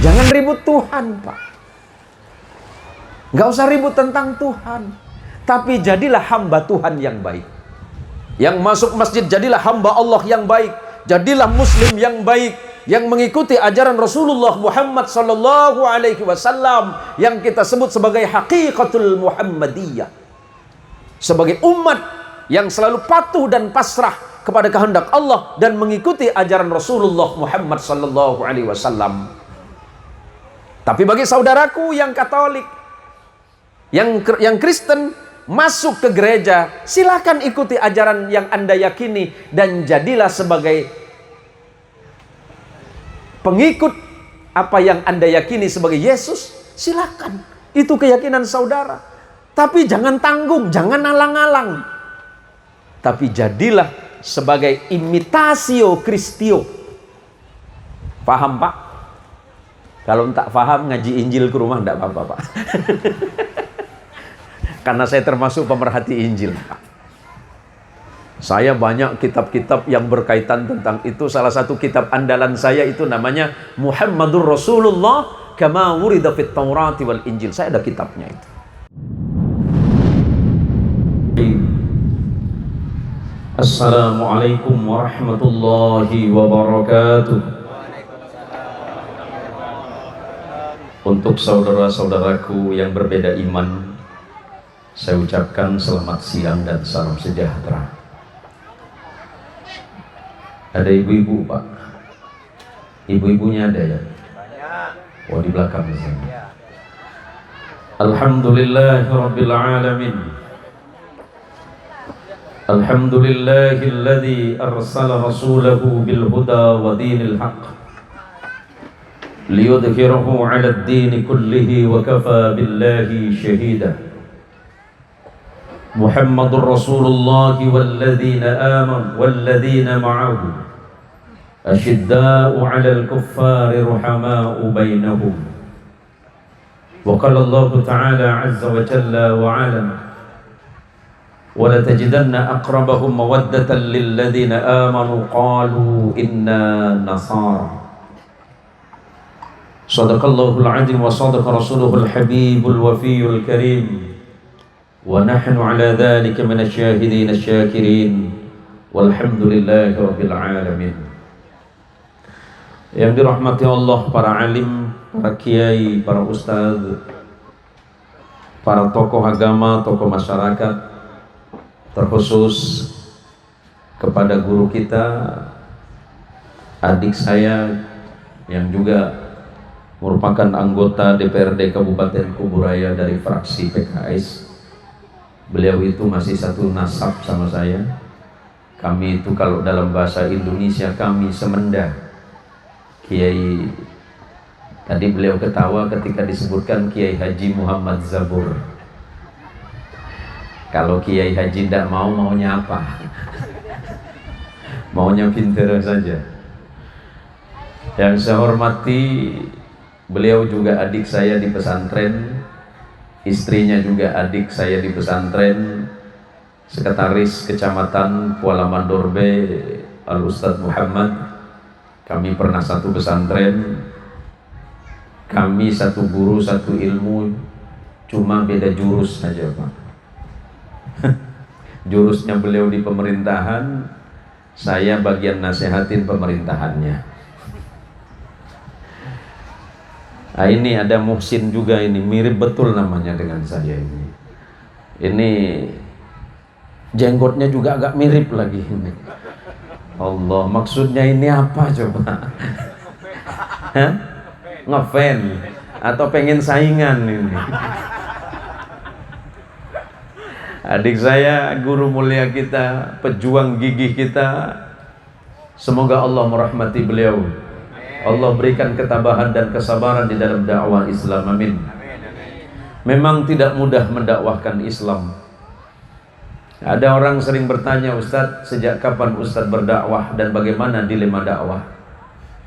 Jangan ribut Tuhan, Pak. Nggak usah ribut tentang Tuhan. Tapi jadilah hamba Tuhan yang baik. Yang masuk masjid jadilah hamba Allah yang baik. Jadilah muslim yang baik, yang mengikuti ajaran Rasulullah Muhammad sallallahu alaihi wasallam yang kita sebut sebagai haqiqatul Muhammadiyah. Sebagai umat yang selalu patuh dan pasrah kepada kehendak Allah dan mengikuti ajaran Rasulullah Muhammad sallallahu alaihi wasallam. Tapi bagi saudaraku yang Katolik, yang Kristen, masuk ke gereja, silakan ikuti ajaran yang Anda yakini dan jadilah sebagai pengikut apa yang Anda yakini sebagai Yesus. Silakan, itu keyakinan saudara. Tapi jangan tanggung, jangan alang-alang. Tapi jadilah sebagai imitatio Christio. Paham, Pak? Kalau tak paham, ngaji Injil ke rumah tidak apa-apa, Pak. Karena saya termasuk pemerhati Injil, Pak. Saya banyak kitab-kitab yang berkaitan tentang itu. Salah satu kitab andalan saya itu namanya Muhammadur Rasulullah kama wurida fit Taurati wal Injil. Saya ada kitabnya itu. Assalamualaikum warahmatullahi wabarakatuh. Untuk saudara-saudaraku yang berbeda iman, saya ucapkan selamat siang dan salam sejahtera. Ada ibu-ibu, Pak? Ibu-ibunya ada ya? Oh, di belakang di sini. Alhamdulillahirabbil alamin. Alhamdulillahilladzi arsala rasulahu bil huda wa dinil haqq liyudhhirahu 'ala ad-din kullihi wa kafa billahi shahida. Muhammadur Rasulullah walladzina amanu walladzina ma'ahu ashidda'u 'alal kuffari ruhama'u bainahum. Wa qala Allah ta'ala 'azza wa jalla wa 'ala wa la tajidanna aqrabahum mawaddatan lil ladzina amanu qalu inna nasara. Shadaqallahul 'azim wa sadaqa rasuluhul habibul wafiyul karim. Wa nahnu ala dhalika minasyahidin asyakirin walhamdulillahi rabbil alamin. Yang dirahmati Allah, para alim, para kiai, para ustaz, para tokoh agama, tokoh masyarakat, terkhusus kepada guru kita, adik saya yang juga merupakan anggota DPRD Kabupaten Kuburaya dari fraksi PKS. Beliau itu masih satu nasab sama saya. Kami itu kalau dalam bahasa Indonesia kami semenda. Kiai, tadi beliau ketawa ketika disebutkan Kiai Haji Muhammad Zabur. Kalau Kiai Haji tidak mau, maunya apa? Maunya pinter saja. Yang saya hormati, beliau juga adik saya di pesantren, istrinya juga adik saya di pesantren, Sekretaris Kecamatan Kuala Mandorbe Al Ustadz Muhammad. Kami pernah satu pesantren, kami satu guru, satu ilmu, cuma beda jurus saja, Pak. Jurusnya beliau di pemerintahan, saya bagian nasihatin pemerintahannya. Nah, ini ada Muhsin juga, ini mirip betul namanya dengan saya ini. Ini jenggotnya juga agak mirip lagi ini. Allah, maksudnya ini apa coba? Hah? Ngefan atau pengen saingan ini? Adik saya, guru mulia kita, pejuang gigih kita, semoga Allah merahmati beliau. Allah berikan ketabahan dan kesabaran di dalam dakwah Islam, amin. Memang tidak mudah mendakwahkan Islam. Ada orang sering bertanya, Ustadz, sejak kapan Ustadz berdakwah dan bagaimana dilema dakwah?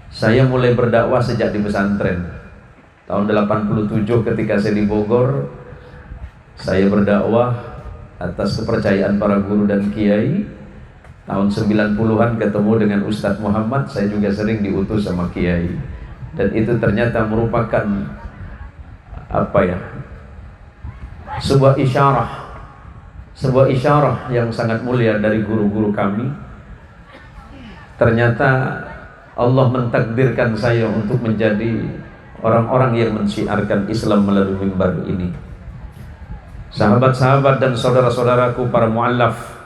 Saya mulai berdakwah sejak di pesantren. Tahun 87 ketika saya di Bogor, saya berdakwah atas kepercayaan para guru dan kiai. Tahun 90-an ketemu dengan Ustadz Muhammad, saya juga sering diutus sama kiai. Dan itu ternyata merupakan sebuah isyarah yang sangat mulia dari guru-guru kami. Ternyata Allah mentakdirkan saya untuk menjadi orang-orang yang mensyiarkan Islam melalui mimbar ini. Sahabat-sahabat dan saudara-saudaraku para muallaf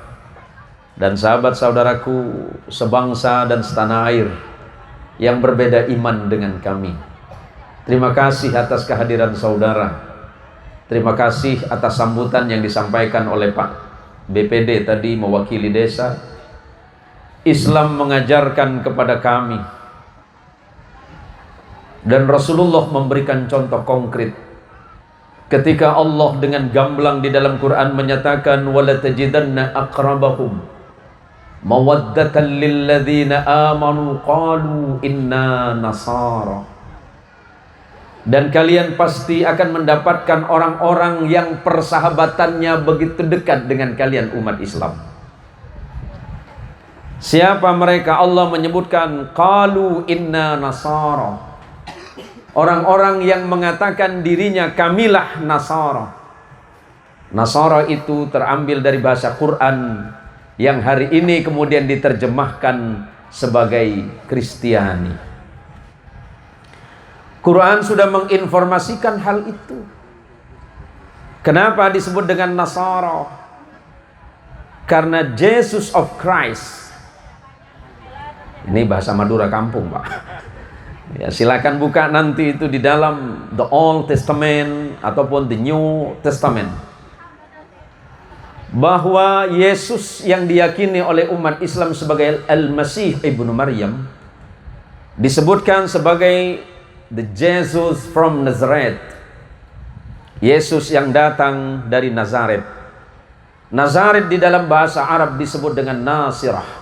dan sahabat-saudaraku sebangsa dan setanah air yang berbeda iman dengan kami, terima kasih atas kehadiran saudara. Terima kasih atas sambutan yang disampaikan oleh Pak BPD tadi mewakili desa. Islam mengajarkan kepada kami dan Rasulullah memberikan contoh konkret ketika Allah dengan gamblang di dalam Quran menyatakan wala tajidanna aqrabahum mawaddatan lilladzina amanu qalu inna nasara. Dan kalian pasti akan mendapatkan orang-orang yang persahabatannya begitu dekat dengan kalian umat Islam. Siapa mereka? Allah menyebutkan qalu inna nasara. Orang-orang yang mengatakan dirinya kamilah Nasara. Nasara itu terambil dari bahasa Quran yang hari ini kemudian diterjemahkan sebagai Kristiani. Quran sudah menginformasikan hal itu. Kenapa disebut dengan Nasara? Karena Jesus of Christ. Ini bahasa Madura kampung, Pak. Ya, silakan buka nanti itu di dalam The Old Testament ataupun The New Testament. Bahwa Yesus yang diyakini oleh umat Islam sebagai Al-Masih Ibnu Maryam disebutkan sebagai the Jesus from Nazareth. Yesus yang datang dari Nazaret. Nazaret di dalam bahasa Arab disebut dengan Nasirah.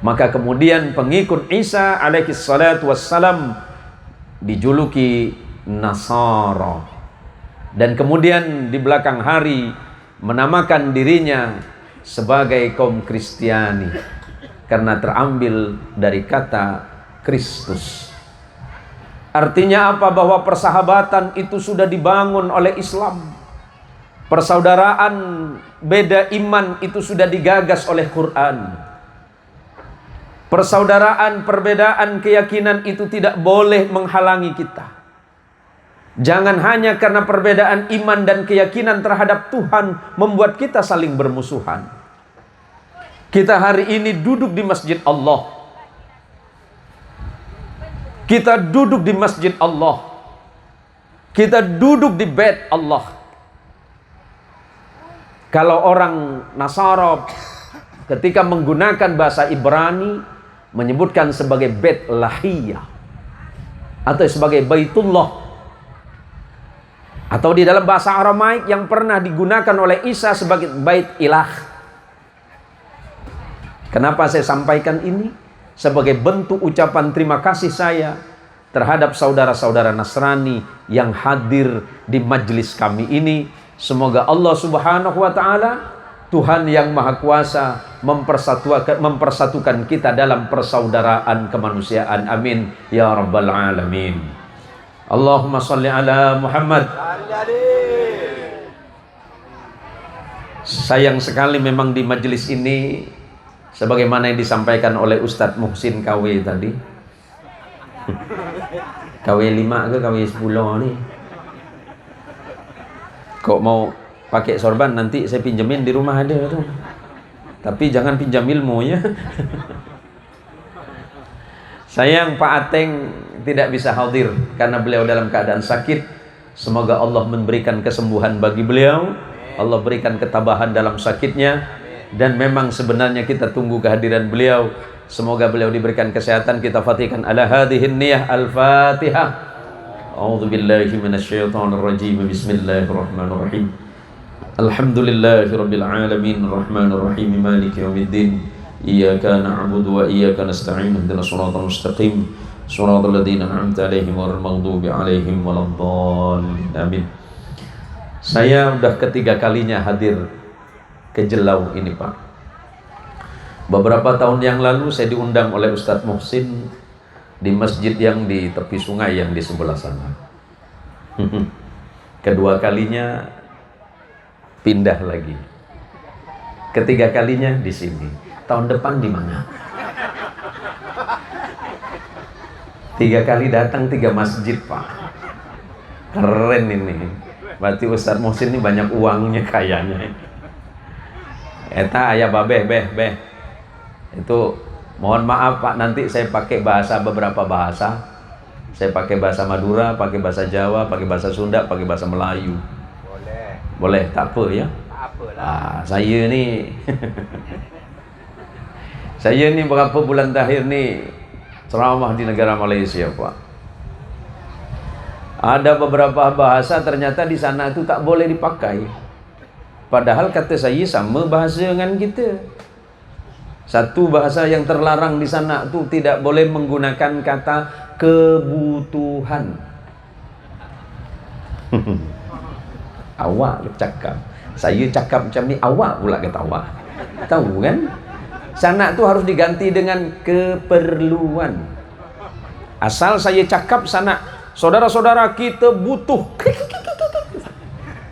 Maka kemudian pengikut Isa alaihi salatu wassalam dijuluki Nasara. Dan kemudian di belakang hari menamakan dirinya sebagai kaum Kristiani karena terambil dari kata Kristus. Artinya apa? Bahwa persahabatan itu sudah dibangun oleh Islam. Persaudaraan beda iman itu sudah digagas oleh Quran. Persaudaraan, perbedaan keyakinan itu tidak boleh menghalangi kita. Jangan hanya karena perbedaan iman dan keyakinan terhadap Tuhan membuat kita saling bermusuhan. Kita hari ini duduk di masjid Allah. Kita duduk di masjid Allah. Kita duduk di bait Allah. Kalau orang Nasara ketika menggunakan bahasa Ibrani menyebutkan sebagai Bait Lahiyah atau sebagai Baitullah, atau di dalam bahasa Aramaik yang pernah digunakan oleh Isa sebagai Bait Ilah. Kenapa saya sampaikan ini? Sebagai bentuk ucapan terima kasih saya terhadap saudara-saudara Nasrani yang hadir di majelis kami ini. Semoga Allah Subhanahu wa taala, Tuhan yang Maha Kuasa, mempersatukan kita dalam persaudaraan kemanusiaan. Amin ya rabbal alamin. Allahumma shalli ala Muhammad. Sayang sekali memang di majelis ini, sebagaimana yang disampaikan oleh Ustadz Muhsin KW tadi, KW 5 ke KW 10 nih, kok mau pakai sorban nanti saya pinjemin di rumah ada tuh. Tapi jangan pinjam ilmu ya. Sayang Pak Ateng tidak bisa hadir karena beliau dalam keadaan sakit. Semoga Allah memberikan kesembuhan bagi beliau. Allah berikan ketabahan dalam sakitnya. Dan memang sebenarnya kita tunggu kehadiran beliau. Semoga beliau diberikan kesehatan. Kita fatihkan ala hadhihin niyah al-fatihah. A'udzubillahi minasyaitonirrajim. Bismillahirrahmanirrahim. Alhamdulillahirabbil alamin arrahmanir rahim maliki yaumiddin iyyaka na'budu wa iyyaka nasta'in ihdinas siratal mustaqim siratal ladzina an'amta 'alaihim ghairil maghdubi 'alaihim waladdallin amin. Saya sudah ketiga kalinya hadir ke Jelau ini, Pak. Beberapa tahun yang lalu saya diundang oleh Ustadz Muhsin di masjid yang di tepi sungai yang di sebelah sana. Kedua kalinya pindah lagi. Ketiga kalinya di sini. Tahun depan di mana? 3 kali datang 3 masjid, Pak. Keren ini. Berarti Ustadz Muhsin ini banyak uangnya kayaknya. Eta ayah babeh, beh. Itu mohon maaf Pak, nanti saya pakai beberapa bahasa. Saya pakai bahasa Madura, pakai bahasa Jawa, pakai bahasa Sunda, pakai bahasa Melayu. Boleh, tak apa ya? Saya ini saya ini berapa bulan terakhir nih ceramah di negara Malaysia, Pak. Ada beberapa bahasa ternyata di sana itu tak boleh dipakai. Padahal kata saya sama bahasa dengan kita. Satu bahasa yang terlarang di sana itu tidak boleh menggunakan kata kebutuhan. Awak cakap, saya cakap macam ni, awak pula ketawa. Tahu kan? Sana tu harus diganti dengan keperluan. Asal saya cakap sana, saudara-saudara kita butuh.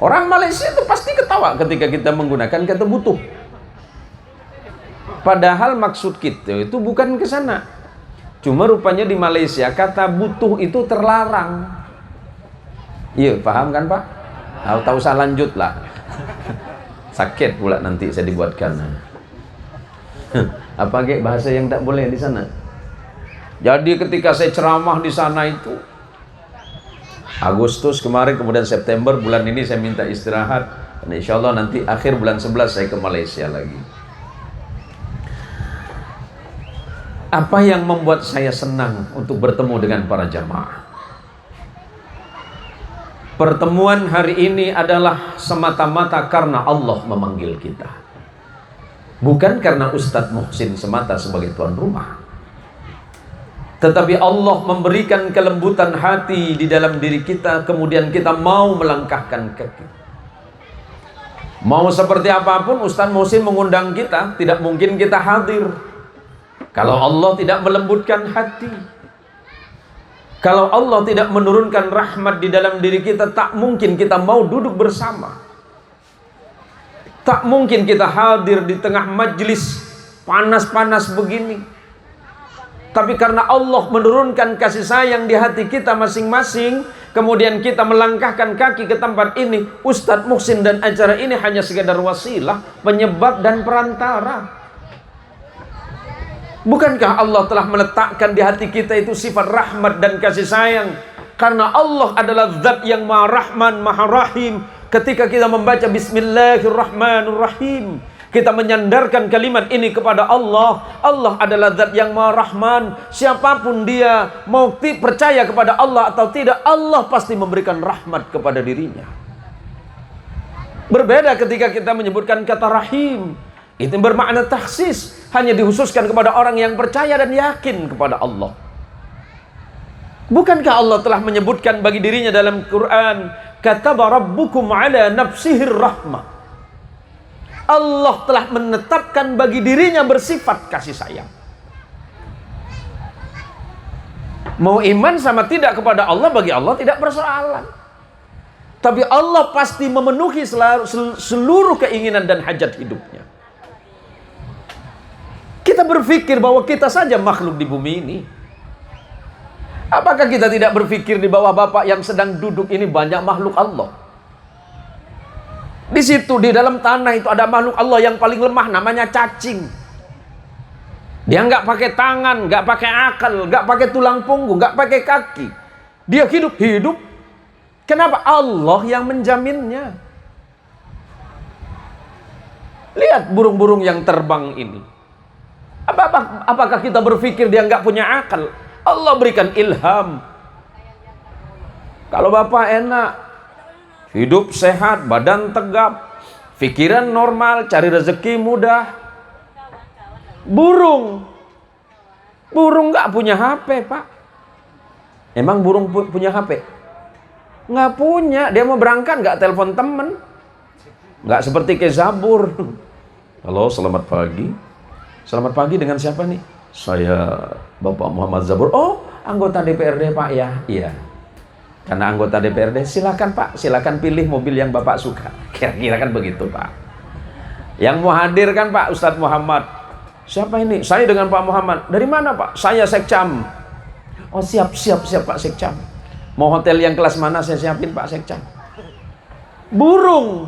Orang Malaysia itu pasti ketawa ketika kita menggunakan kata butuh. Padahal maksud kita itu bukan ke sana. Cuma rupanya di Malaysia kata butuh itu terlarang. Iya, paham kan Pak? Tak usah lanjut lah. Sakit pula nanti saya dibuatkan. Apa kayak bahasa yang tak boleh di sana? Jadi ketika saya ceramah di sana itu Agustus kemarin, kemudian September, bulan ini saya minta istirahat. Dan insya Allah nanti akhir bulan 11 saya ke Malaysia lagi. Apa yang membuat saya senang untuk bertemu dengan para jamaah? Pertemuan hari ini adalah semata-mata karena Allah memanggil kita. Bukan karena Ustadz Muhsin semata sebagai tuan rumah. Tetapi Allah memberikan kelembutan hati di dalam diri kita, kemudian kita mau melangkahkan kaki. Mau seperti apapun Ustadz Muhsin mengundang kita, tidak mungkin kita hadir kalau Allah tidak melembutkan hati. Kalau Allah tidak menurunkan rahmat di dalam diri kita, tak mungkin kita mau duduk bersama. Tak mungkin kita hadir di tengah majlis panas-panas begini. Tapi karena Allah menurunkan kasih sayang di hati kita masing-masing, kemudian kita melangkahkan kaki ke tempat ini. Ustadz Muhsin dan acara ini hanya sekedar wasilah, penyebab dan perantara. Bukankah Allah telah meletakkan di hati kita itu sifat rahmat dan kasih sayang? Karena Allah adalah zat yang maha rahman, maha rahim. Ketika kita membaca Bismillahirrahmanirrahim, kita menyandarkan kalimat ini kepada Allah. Allah adalah zat yang maha rahman. Siapapun dia, mau percaya kepada Allah atau tidak, Allah pasti memberikan rahmat kepada dirinya. Berbeda ketika kita menyebutkan kata rahim. Itu bermakna takhsis, hanya dihususkan kepada orang yang percaya dan yakin kepada Allah. Bukankah Allah telah menyebutkan bagi dirinya dalam Quran, kataba rabbukum ala nafsihir rahmah. Allah telah menetapkan bagi dirinya bersifat kasih sayang. Mau iman sama tidak kepada Allah, bagi Allah tidak persoalan. Tapi Allah pasti memenuhi seluruh keinginan dan hajat hidupnya. Kita berpikir bahwa kita saja makhluk di bumi ini. Apakah kita tidak berpikir di bawah Bapak yang sedang duduk ini banyak makhluk Allah? Di situ, di dalam tanah itu ada makhluk Allah yang paling lemah, namanya cacing. Dia nggak pakai tangan, nggak pakai akal, nggak pakai tulang punggung, nggak pakai kaki. Dia hidup. Kenapa? Allah yang menjaminnya. Lihat burung-burung yang terbang ini. Apakah kita berpikir dia nggak punya akal? Allah berikan ilham. Kalau Bapak enak, hidup sehat, badan tegap, pikiran normal, cari rezeki mudah. Burung nggak punya HP, Pak. Emang burung punya HP? Nggak punya. Dia mau berangkat nggak telepon temen. Nggak seperti ke Zabur. Halo, selamat pagi. Selamat pagi, dengan siapa nih? Saya Bapak Muhammad Zabur. Oh, anggota DPRD Pak ya? Iya. Karena anggota DPRD, silakan Pak, silakan pilih mobil yang Bapak suka. Kira-kira kan begitu Pak. Yang mau hadir kan Pak Ustadz Muhammad. Siapa ini? Saya dengan Pak Muhammad. Dari mana Pak? Saya Sekcam. Oh siap Pak Sekcam. Mau hotel yang kelas mana saya siapin Pak Sekcam. Burung.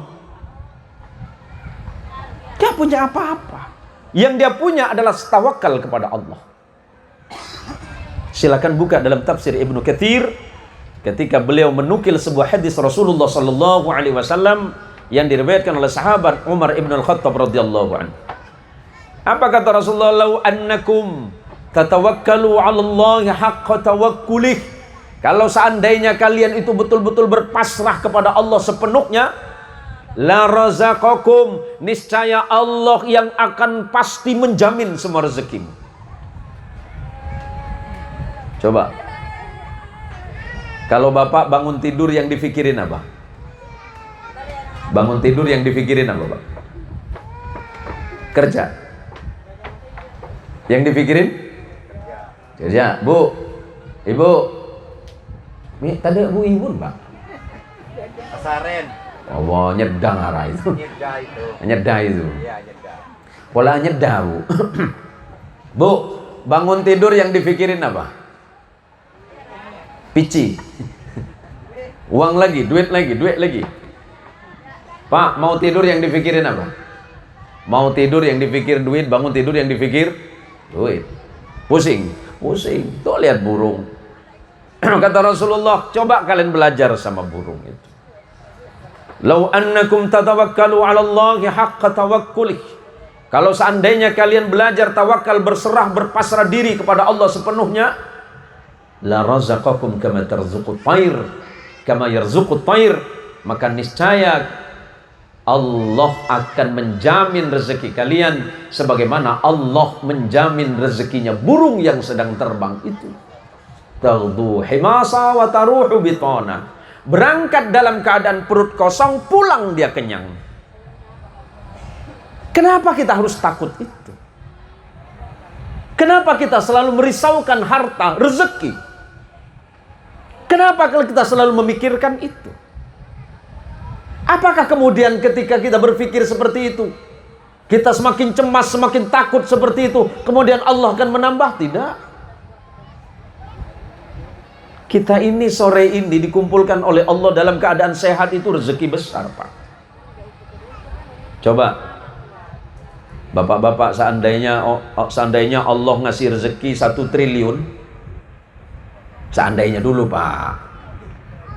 Dia punya apa-apa. Yang dia punya adalah tawakal kepada Allah. Silakan buka dalam tafsir Ibnu Katsir ketika beliau menukil sebuah hadis Rasulullah sallallahu alaihi wasallam yang diriwayatkan oleh sahabat Umar ibn al-Khattab radhiyallahu anhu. Apa kata Rasulullah? "Lau annakum tatawakkalu 'ala Allah haqqa tawakkulih." Kalau seandainya kalian itu betul-betul berpasrah kepada Allah sepenuhnya, la razaqakum, niscaya Allah yang akan pasti menjamin semua rezekimu. Coba, kalau Bapak bangun tidur yang difikirin apa? Bangun tidur yang difikirin apa Pak? Kerja. Yang difikirin? Kerja. Bu, Ibu. Ini tadi Bu Ibu Pak? Pasaren. Oh, nyedang arah itu. Nyeda itu. Nyeda itu. Iya, nyeda. Pola nyeda Bu. Bu, bangun tidur yang difikirin apa? Pici. Uang lagi, duit lagi. Pak, mau tidur yang dipikirin apa? Mau tidur yang dipikir duit, bangun tidur yang dipikir duit. Pusing. Tuh lihat burung. Kata Rasulullah, coba kalian belajar sama burung itu. Lau annakum tatawakkalu 'ala Allahi haqqa tawakkulih. Kalau seandainya kalian belajar tawakal, berserah, berpasrah diri kepada Allah sepenuhnya, la razaqakum kama tarzuqut thair, kama yarzuqut thair, maka niscaya Allah akan menjamin rezeki kalian sebagaimana Allah menjamin rezekinya burung yang sedang terbang itu. Taghdu himasa wa taruhu bitana. Berangkat dalam keadaan perut kosong, pulang dia kenyang. Kenapa kita harus takut itu? Kenapa kita selalu merisaukan harta, rezeki? Kenapa kalau kita selalu memikirkan itu? Apakah kemudian ketika kita berpikir seperti itu, kita semakin cemas, semakin takut seperti itu, kemudian Allah akan menambah? Tidak. Kita ini sore ini dikumpulkan oleh Allah dalam keadaan sehat, itu rezeki besar Pak. Coba Bapak-bapak, seandainya Allah ngasih rezeki 1 triliun, seandainya dulu Pak,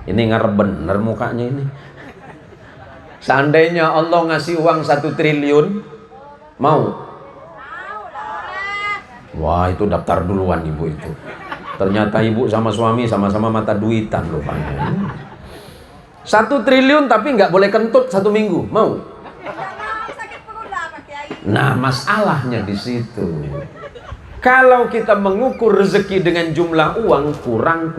ini ngarep bener mukanya ini. Seandainya Allah ngasih uang 1 triliun, mau? Wah, itu daftar duluan ibu itu. Ternyata ibu sama suami sama-sama mata duitan loh Pak. 1 triliun tapi nggak boleh kentut 1 minggu, mau? Nah, masalahnya di situ. Kalau kita mengukur rezeki dengan jumlah uang, kurang.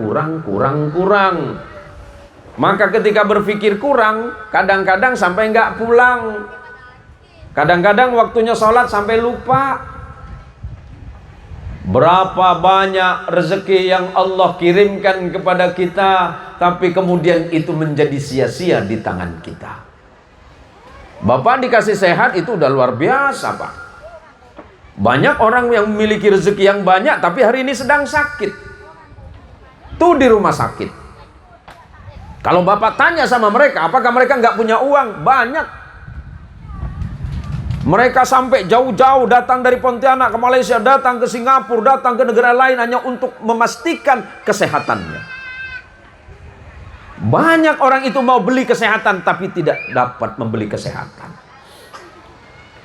Maka ketika berpikir kurang, kadang-kadang sampai nggak pulang. Kadang-kadang waktunya sholat sampai lupa. Berapa banyak rezeki yang Allah kirimkan kepada kita, tapi kemudian itu menjadi sia-sia di tangan kita. Bapak dikasih sehat itu udah luar biasa Pak. Banyak orang yang memiliki rezeki yang banyak, tapi hari ini sedang sakit. Tuh di rumah sakit. Kalau Bapak tanya sama mereka, apakah mereka nggak punya uang? Banyak. Mereka sampai jauh-jauh datang dari Pontianak ke Malaysia, datang ke Singapura, datang ke negara lain hanya untuk memastikan kesehatannya. Banyak orang itu mau beli kesehatan tapi tidak dapat membeli kesehatan.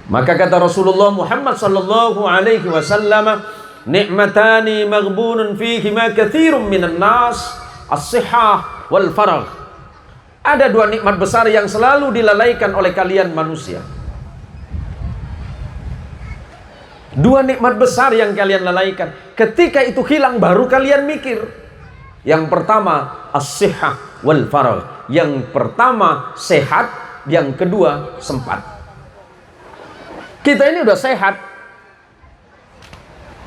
Maka kata Rasulullah Muhammad sallallahu alaihi wasallam, ni'matani maghbunun fihima katsirun minan nas, as-sihhah wal faragh. Ada 2 nikmat besar yang selalu dilalaikan oleh kalian manusia. 2 nikmat besar yang kalian lalaikan. Ketika itu hilang baru kalian mikir. Yang pertama as-sihhah wal faragh. Yang pertama sehat, yang kedua sempat. Kita ini udah sehat.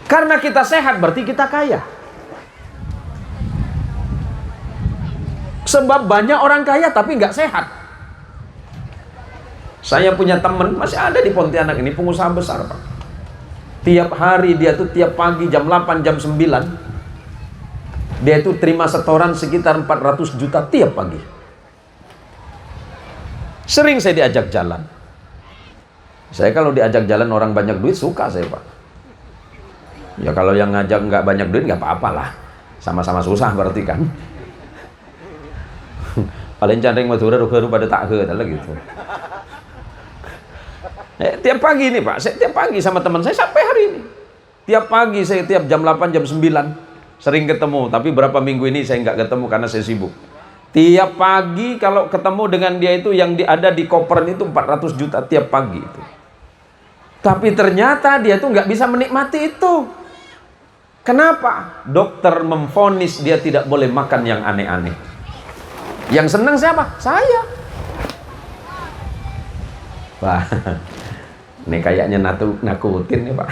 Karena kita sehat berarti kita kaya. Sebab banyak orang kaya tapi nggak sehat. Saya punya teman, masih ada di Pontianak ini, pengusaha besar Pak. Tiap hari dia tuh tiap pagi jam 8, jam 9 dia itu terima setoran sekitar 400 juta tiap pagi. Sering saya diajak jalan. Saya kalau diajak jalan orang banyak duit suka saya Pak. Ya kalau yang ngajak nggak banyak duit nggak apa-apalah, sama-sama susah berarti kan. Paling candring Madura ruh pada tak ke gitu. Tiap pagi nih Pak, saya tiap pagi sama teman saya sampai hari ini. Tiap pagi saya tiap jam 8, jam 9 sering ketemu, tapi berapa minggu ini saya nggak ketemu karena saya sibuk. Tiap pagi kalau ketemu dengan dia itu yang ada di koper itu 400 juta tiap pagi itu. Tapi ternyata dia tuh nggak bisa menikmati itu. Kenapa? Dokter memvonis dia tidak boleh makan yang aneh-aneh. Yang senang siapa? Saya. Wah, ini kayaknya nakutin nih Pak.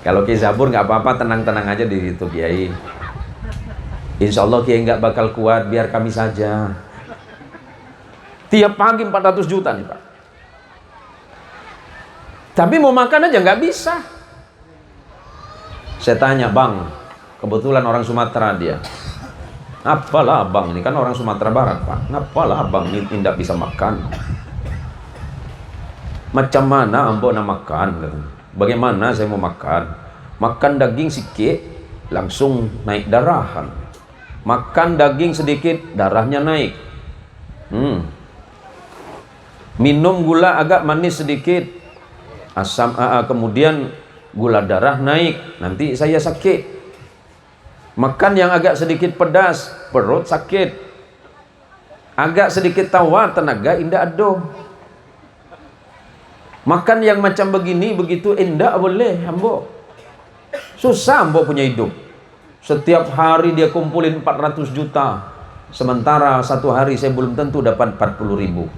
Kalau Kiai Zabur nggak apa-apa, tenang-tenang aja di situ Kiai. Insya Allah Kiai nggak bakal kuat, biar kami saja. Tiap pagi 400 juta nih Pak. Tapi mau makan aja nggak bisa. Saya tanya, Bang, kebetulan orang Sumatera dia. Apalah Bang, ini kan orang Sumatera Barat Pak. Apalah Bang ini tidak bisa makan. Macam mana ambo nak makan? Bagaimana saya mau makan? Makan daging sikit langsung naik darahan. Makan daging sedikit darahnya naik. Minum gula agak manis sedikit, asam kemudian gula darah naik, nanti saya sakit. Makan yang agak sedikit pedas, perut sakit. Agak sedikit tawar, tenaga indah aduh. Makan yang macam begini begitu indah boleh ambo. Susah ambo punya hidup. Setiap hari dia kumpulin 400 juta. Sementara satu hari saya belum tentu dapat 40 ribu.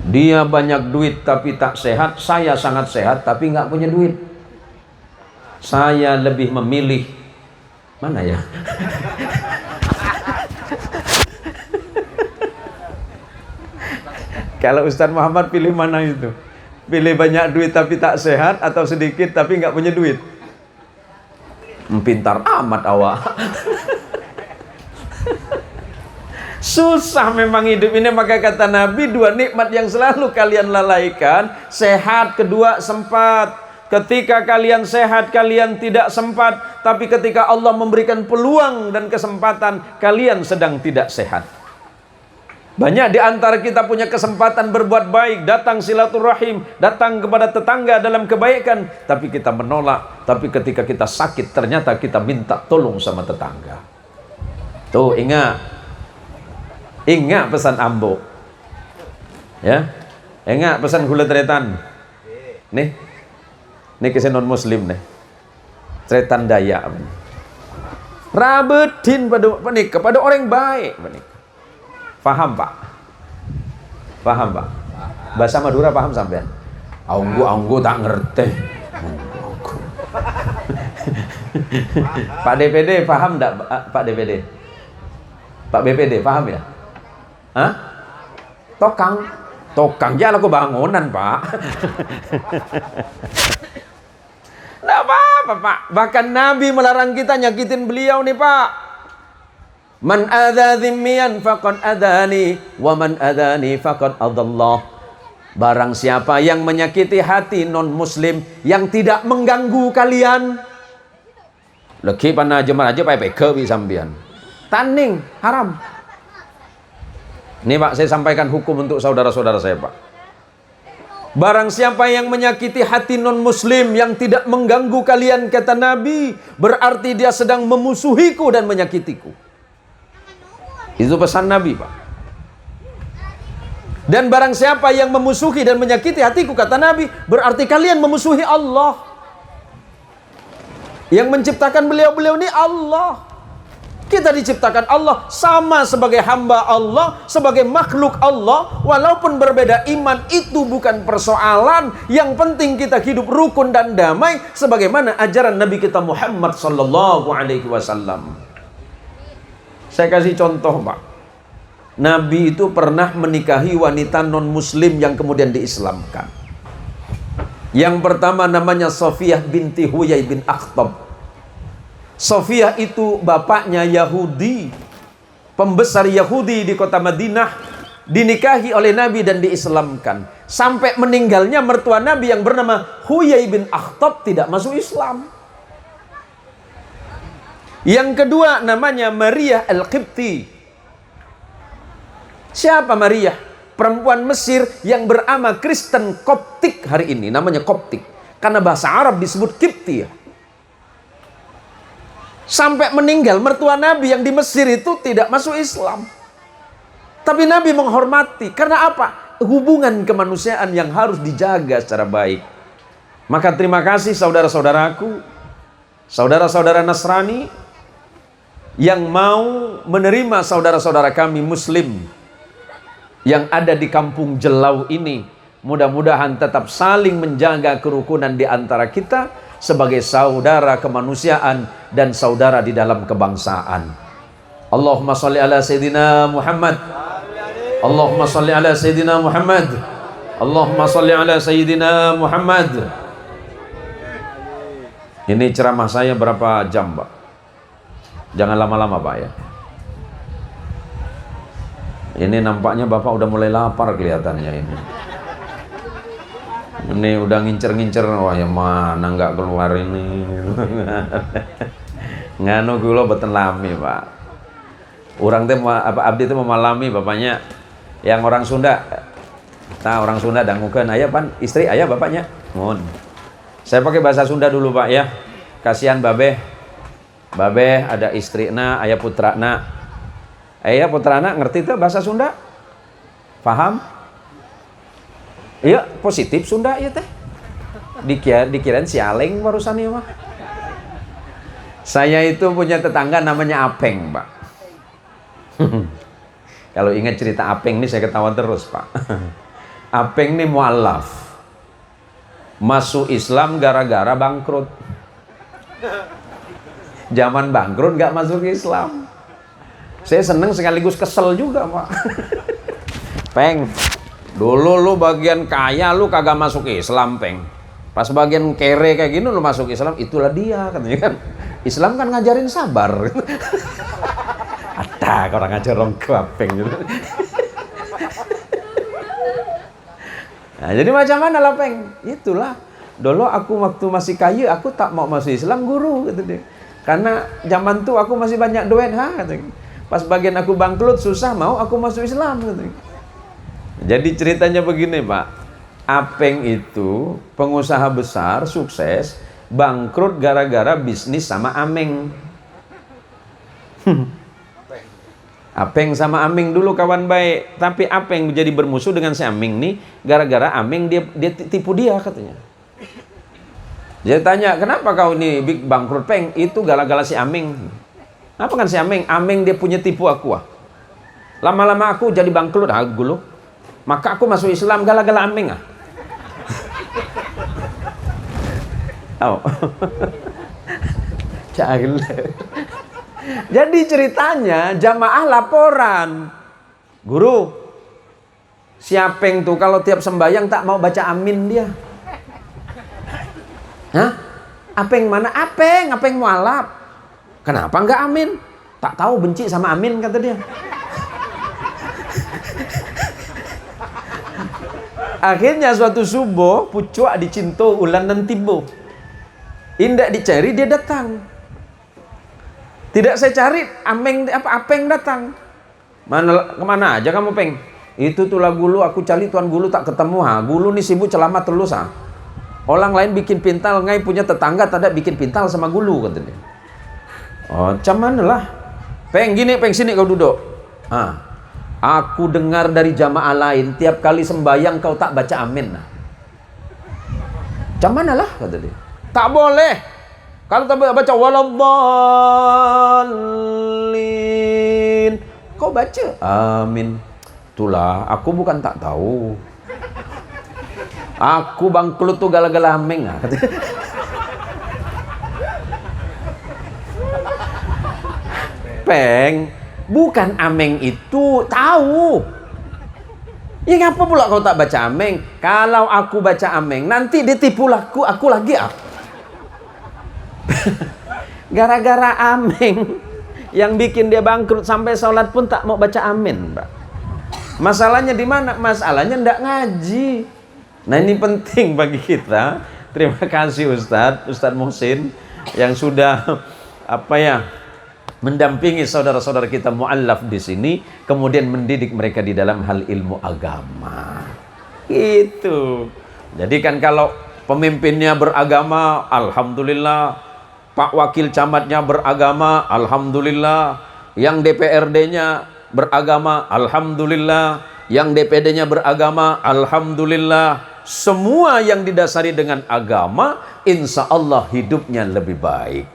Dia banyak duit tapi tak sehat. Saya sangat sehat tapi nggak punya duit. Saya lebih memilih mana ya? Kalau Ustaz Muhammad pilih mana itu? Pilih banyak duit tapi tak sehat atau sedikit tapi nggak punya duit? Pintar amat awak. Susah memang hidup ini, maka kata Nabi, dua nikmat yang selalu kalian lalaikan, sehat, kedua sempat. Ketika kalian sehat, kalian tidak sempat. Tapi ketika Allah memberikan peluang dan kesempatan, kalian sedang tidak sehat. Banyak di antara kita punya kesempatan berbuat baik, datang silaturahim, datang kepada tetangga dalam kebaikan, tapi kita menolak. Tapi ketika kita sakit, ternyata kita minta tolong sama tetangga. Tuh, ingat pesan ambo. Ya. Ingat pesan gula tretan. Nih. Nih kisah non muslim nih. Tretan daya. Rabetin kepada orang baik. Paham Pak? Paham Pak? Bahasa Madura paham sampean? Aunggu tak ngerti. Pak DPD paham enggak Pak DPD? Pak BPD paham ya? Hah? Tokang jalan aku bangunan Pak. Enggak apa-apa Pak. Bahkan Nabi melarang kita nyakitin beliau nih Pak. Man adza dhimmiyan faqad adani wa man adani faqad adallah. Barang siapa yang menyakiti hati non muslim yang tidak mengganggu kalian, lagi pana jemaah aja PPK bi sampean. Taning haram. Ini Pak, saya sampaikan hukum untuk saudara-saudara saya Pak. Barang siapa yang menyakiti hati non muslim yang tidak mengganggu kalian, kata Nabi, berarti dia sedang memusuhiku dan menyakitiku. Itu pesan Nabi Pak. Dan barang siapa yang memusuhi dan menyakiti hatiku, kata Nabi, berarti kalian memusuhi Allah. Yang menciptakan beliau-beliau ini Allah. Kita diciptakan Allah sama sebagai hamba Allah, sebagai makhluk Allah. Walaupun berbeda iman, itu bukan persoalan. Yang penting kita hidup rukun dan damai sebagaimana ajaran Nabi kita Muhammad sallallahu alaihi wasallam. Saya kasih contoh, Pak. Nabi itu pernah menikahi wanita non-muslim yang kemudian diislamkan. Yang pertama namanya Sofiyah binti Huyai bin Akhtab. Sofiyah itu bapaknya Yahudi, pembesar Yahudi di kota Madinah, dinikahi oleh Nabi dan diislamkan. Sampai meninggalnya mertua Nabi yang bernama Huyai bin Akhtab tidak masuk Islam. Yang kedua namanya Maria Al-Qibti. Siapa Maria? Perempuan Mesir yang beramal Kristen Koptik hari ini, namanya Koptik. Karena bahasa Arab disebut Qibti. Sampai meninggal mertua Nabi yang di Mesir itu tidak masuk Islam. Tapi Nabi menghormati. Karena apa? Hubungan kemanusiaan yang harus dijaga secara baik. Maka terima kasih saudara-saudaraku, saudara-saudara Nasrani yang mau menerima saudara-saudara kami Muslim yang ada di kampung Jelau ini. Mudah-mudahan tetap saling menjaga kerukunan di antara kita sebagai saudara kemanusiaan dan saudara di dalam kebangsaan. Allahumma salli ala Sayyidina Muhammad. Allahumma salli ala Sayyidina Muhammad. Allahumma salli ala Sayyidina Muhammad. Ini ceramah saya berapa jam, Pak? Jangan lama-lama, Pak, ya. Ini nampaknya Bapak udah mulai lapar kelihatannya ini. Ini udah ngincer-ngincer, wah ya mana nggak keluar ini. Nganu kula boten lami, Pak. Orang teh apa abdi teh memalami bapaknya yang orang Sunda. Nah, orang Sunda dangukeun aya pan istri aya bapaknya. Mun. Saya pakai bahasa Sunda dulu, Pak, ya. Kasihan babeh. Babeh ada istrina, aya putrana. Putrana ngerti tuh bahasa Sunda? Paham? Iya, positif Sunda ya teh. Dikirain sialeng barusan ya mah. Saya itu punya tetangga namanya Apeng, Pak. Kalau ingat cerita Apeng ini saya ketawa terus, Pak. Apeng ini mualaf. Masuk Islam gara-gara bangkrut. Zaman bangkrut nggak masuk Islam. Saya seneng sekaligus kesel juga, Pak. Peng, dulu lu bagian kaya lu kagak masuk Islam, Peng. Pas bagian kere kayak gini lu masuk Islam, itulah dia katanya kan. Islam kan ngajarin sabar. Ada orang ngajar orang Peng gitu. Nah, jadi macam mana lah, Peng? Itulah. Dulu aku waktu masih kaya, aku tak mau masuk Islam, guru gitu dia. Karena zaman tuh aku masih banyak duit, katanya. Pas bagian aku bangkrut susah mau aku masuk Islam gitu. Jadi ceritanya begini, Pak. Apeng itu pengusaha besar, sukses, bangkrut gara-gara bisnis sama Ameng. Apeng sama Ameng dulu kawan baik, tapi Apeng menjadi bermusuh dengan si Ameng nih gara-gara Ameng dia tipu dia katanya. Dia tanya, "Kenapa kau ini bangkrut, Peng?" Itu gara-gara si Ameng. Apa kan si Ameng? Ameng dia punya tipu aku. Lama-lama aku jadi bangkrut dulu. Maka aku masuk Islam gara-gara Ameng. Oh. Jahil. Jadi ceritanya jamaah laporan. Guru, si Apeng tuh kalau tiap sembahyang tak mau baca amin dia. Hah? Apeng mana? Apeng mualaf. Kenapa enggak amin? Tak tahu, benci sama amin kata dia. Akhirnya suatu subuh pucuk dicinto ulan dan tibo. Indak dicari dia datang. Tidak saya cari, Apeng datang. Kemana aja kamu, Peng? Itu tuh lah gulu aku cari tuan gulu tak ketemu. Gulu nih sibuk celama terus. Orang lain bikin pintal, ngai punya tetangga tak bikin pintal sama gulu kata dia. Oh, cuman lah. Peng gini, Peng sini kau duduk. Aku dengar dari jamaah lain tiap kali sembahyang kau tak baca amin. Cuman lah kata dia. Tak boleh. Kalau tak baca waladdallin, kau baca amin. Itulah, aku bukan tak tahu. Aku bangkrut tuh gara-gara Ameng. Peng, Bukan ameng itu tahu. Ya ngapa pula kau tak baca ameng? Kalau aku baca ameng, nanti ditipu aku lagi ah. Gara-gara ameng yang bikin dia bangkrut sampai sholat pun tak mau baca amin, Pak. Masalahnya di mana? Masalahnya ndak ngaji. Nah ini penting bagi kita. Terima kasih Ustadz Muhsin yang sudah mendampingi saudara-saudara kita mu'allaf di sini, kemudian mendidik mereka di dalam hal ilmu agama. Itu. Jadi kan kalau pemimpinnya beragama, alhamdulillah. Pak wakil camatnya beragama, alhamdulillah. Yang DPRD-nya beragama, alhamdulillah. Yang DPD-nya beragama, alhamdulillah. Semua yang didasari dengan agama, insya Allah hidupnya lebih baik.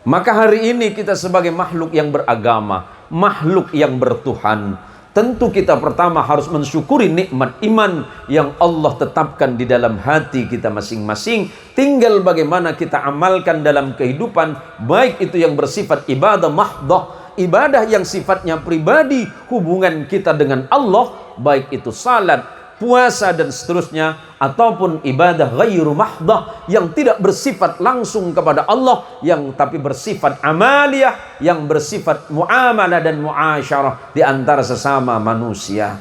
Maka hari ini kita sebagai makhluk yang beragama, makhluk yang bertuhan, tentu kita pertama harus mensyukuri nikmat iman yang Allah tetapkan di dalam hati kita masing-masing. Tinggal bagaimana kita amalkan dalam kehidupan, baik itu yang bersifat ibadah mahdhah, ibadah yang sifatnya pribadi, hubungan kita dengan Allah, baik itu salat, puasa dan seterusnya, ataupun ibadah ghairu mahdah yang tidak bersifat langsung kepada Allah, yang tapi bersifat amaliyah, yang bersifat muamalah dan muasyarah di antara sesama manusia.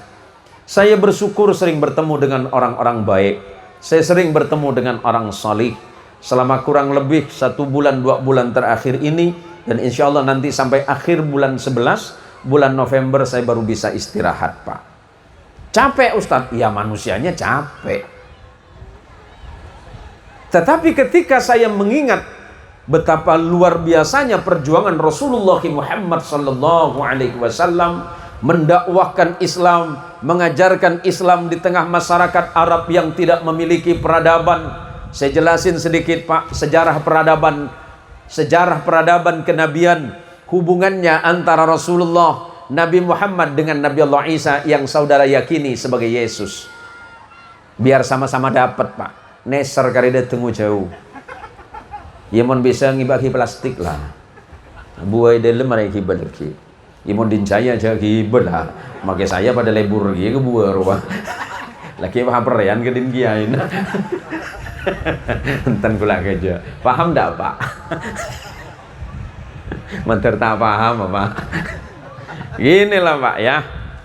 Saya bersyukur sering bertemu dengan orang-orang baik. Saya sering bertemu dengan orang salih selama kurang lebih 1 bulan 2 bulan terakhir ini, dan insya Allah nanti sampai akhir bulan 11 bulan November saya baru bisa istirahat, Pak. Capek Ustadz, ya manusianya capek. Tetapi ketika saya mengingat betapa luar biasanya perjuangan Rasulullah Muhammad sallallahu alaihi wasallam mendakwahkan Islam, mengajarkan Islam di tengah masyarakat Arab yang tidak memiliki peradaban. Saya jelasin sedikit, Pak, sejarah peradaban kenabian, hubungannya antara Rasulullah Nabi Muhammad dengan Nabi Allah Isa yang saudara yakini sebagai Yesus. Biar sama-sama dapat, Pak. Neser kali dia tunggu jauh. Ya mon bisa ngibaki plastik lah. Buai dalam mereka kibal lagi. Ya mon dincaya aja kibal lah. Maka saya pada lebur lagi ke buah ruang. Laki paham perayaan ke din kiain. Enten pula kerja. Paham tak, Pak? Mantar tak paham apa? Inilah, Pak, ya.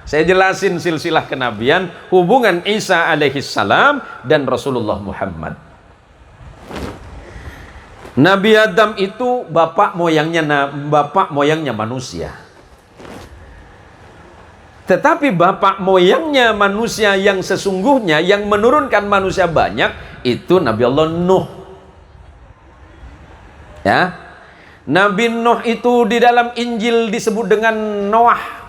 Saya jelasin silsilah kenabian, hubungan Isa alaihissalam dan Rasulullah Muhammad. Nabi Adam itu bapak moyangnya manusia. Tetapi bapak moyangnya manusia yang sesungguhnya, yang menurunkan manusia banyak, itu Nabi Allah Nuh. Ya. Nabi Nuh itu di dalam Injil disebut dengan Noah.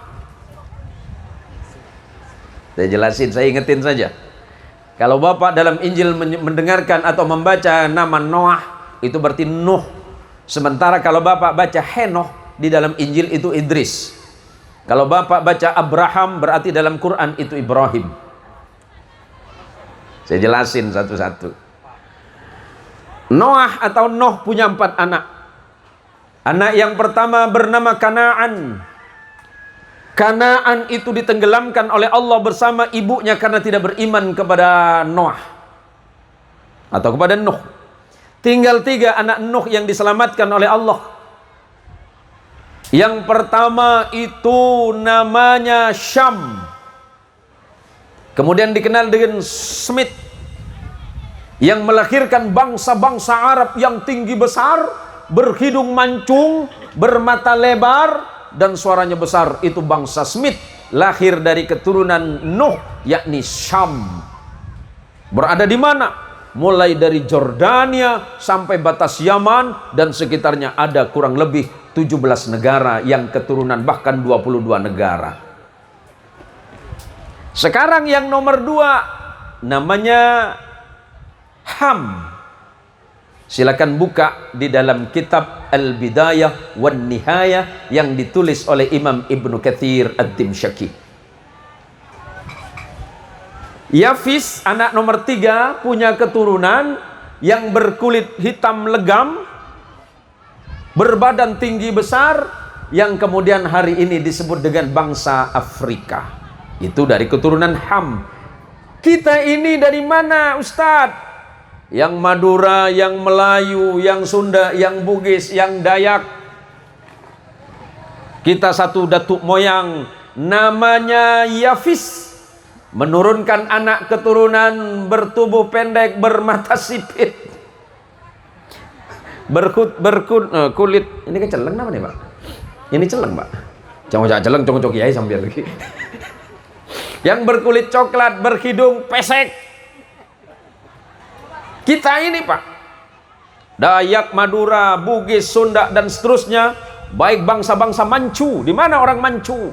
Saya jelasin, saya ingetin saja. Kalau Bapak dalam Injil mendengarkan atau membaca nama Noah, itu berarti Nuh. Sementara kalau Bapak baca Henoh di dalam Injil itu Idris. Kalau Bapak baca Abraham berarti dalam Quran itu Ibrahim. Saya jelasin satu-satu. Noah atau Nuh punya 4 anak. Anak yang pertama bernama Kanaan. Kanaan itu ditenggelamkan oleh Allah bersama ibunya karena tidak beriman kepada Noah atau kepada Nuh. Tinggal 3 anak Nuh yang diselamatkan oleh Allah. Yang pertama itu namanya Syam. Kemudian dikenal dengan Semit, yang melahirkan bangsa-bangsa Arab yang tinggi besar, berhidung mancung, bermata lebar, dan suaranya besar. Itu bangsa Semit, lahir dari keturunan Nuh, yakni Syam. Berada di mana? Mulai dari Jordania sampai batas Yaman dan sekitarnya, ada kurang lebih 17 negara yang keturunan, bahkan 22 negara. Sekarang yang nomor 2 namanya Ham. Silakan buka di dalam kitab Al-Bidayah wan Nihayah yang ditulis oleh Imam Ibnu Katsir Ad-Dimsyaqi. Yafis, anak nomor 3, punya keturunan yang berkulit hitam legam, berbadan tinggi besar, yang kemudian hari ini disebut dengan bangsa Afrika. Itu dari keturunan Ham. Kita ini dari mana, Ustadz? Yang Madura, yang Melayu, yang Sunda, yang Bugis, yang Dayak. Kita satu datuk moyang namanya Yafis, menurunkan anak keturunan bertubuh pendek, bermata sipit, kulit. Ini kan celeng nama nih, Pak? Ini celeng, Pak. Jangan celeng, cocok kiai sambil lagi. Yang berkulit coklat, berhidung pesek. Kita ini, Pak, Dayak, Madura, Bugis, Sunda dan seterusnya, baik bangsa-bangsa Manchu. Di mana orang Manchu?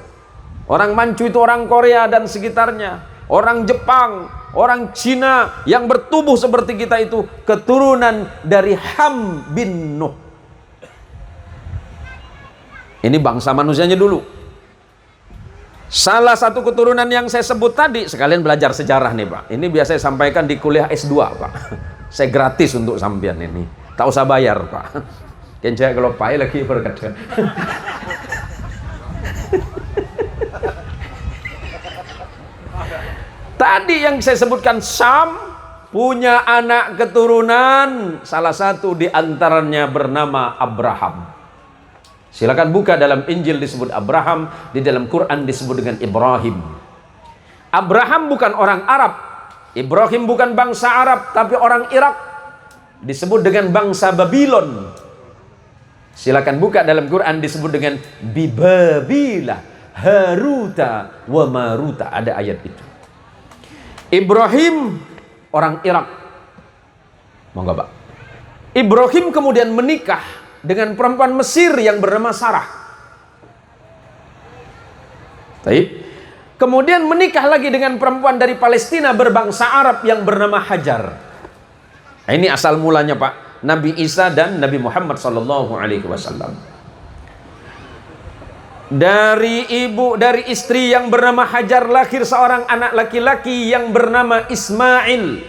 Orang Manchu itu orang Korea dan sekitarnya, orang Jepang, orang Cina yang bertubuh seperti kita itu keturunan dari Ham bin Nuh. Ini bangsa manusianya dulu. Salah satu keturunan yang saya sebut tadi, sekalian belajar sejarah nih, Pak. Ini biasa saya sampaikan di kuliah S2, Pak. Saya gratis untuk sampean ini. Tak usah bayar, Pak. Kan saya kalau pai lagi berkata. Tadi yang saya sebutkan, Sam punya anak keturunan, salah satu di antaranya bernama Abraham. Silakan buka dalam Injil disebut Abraham, di dalam Quran disebut dengan Ibrahim. Abraham bukan orang Arab, Ibrahim bukan bangsa Arab, tapi orang Irak, disebut dengan bangsa Babylon. Silakan buka dalam Quran disebut dengan Bibabila, Haruta wa Maruta, ada ayat itu. Ibrahim orang Irak. Monggo, Pak. Ibrahim kemudian menikah dengan perempuan Mesir yang bernama Sarah. Baik. Kemudian menikah lagi dengan perempuan dari Palestina berbangsa Arab yang bernama Hajar. Nah, ini asal mulanya, Pak, Nabi Isa dan Nabi Muhammad sallallahu alaihi wasallam. Dari istri yang bernama Hajar lahir seorang anak laki-laki yang bernama Ismail.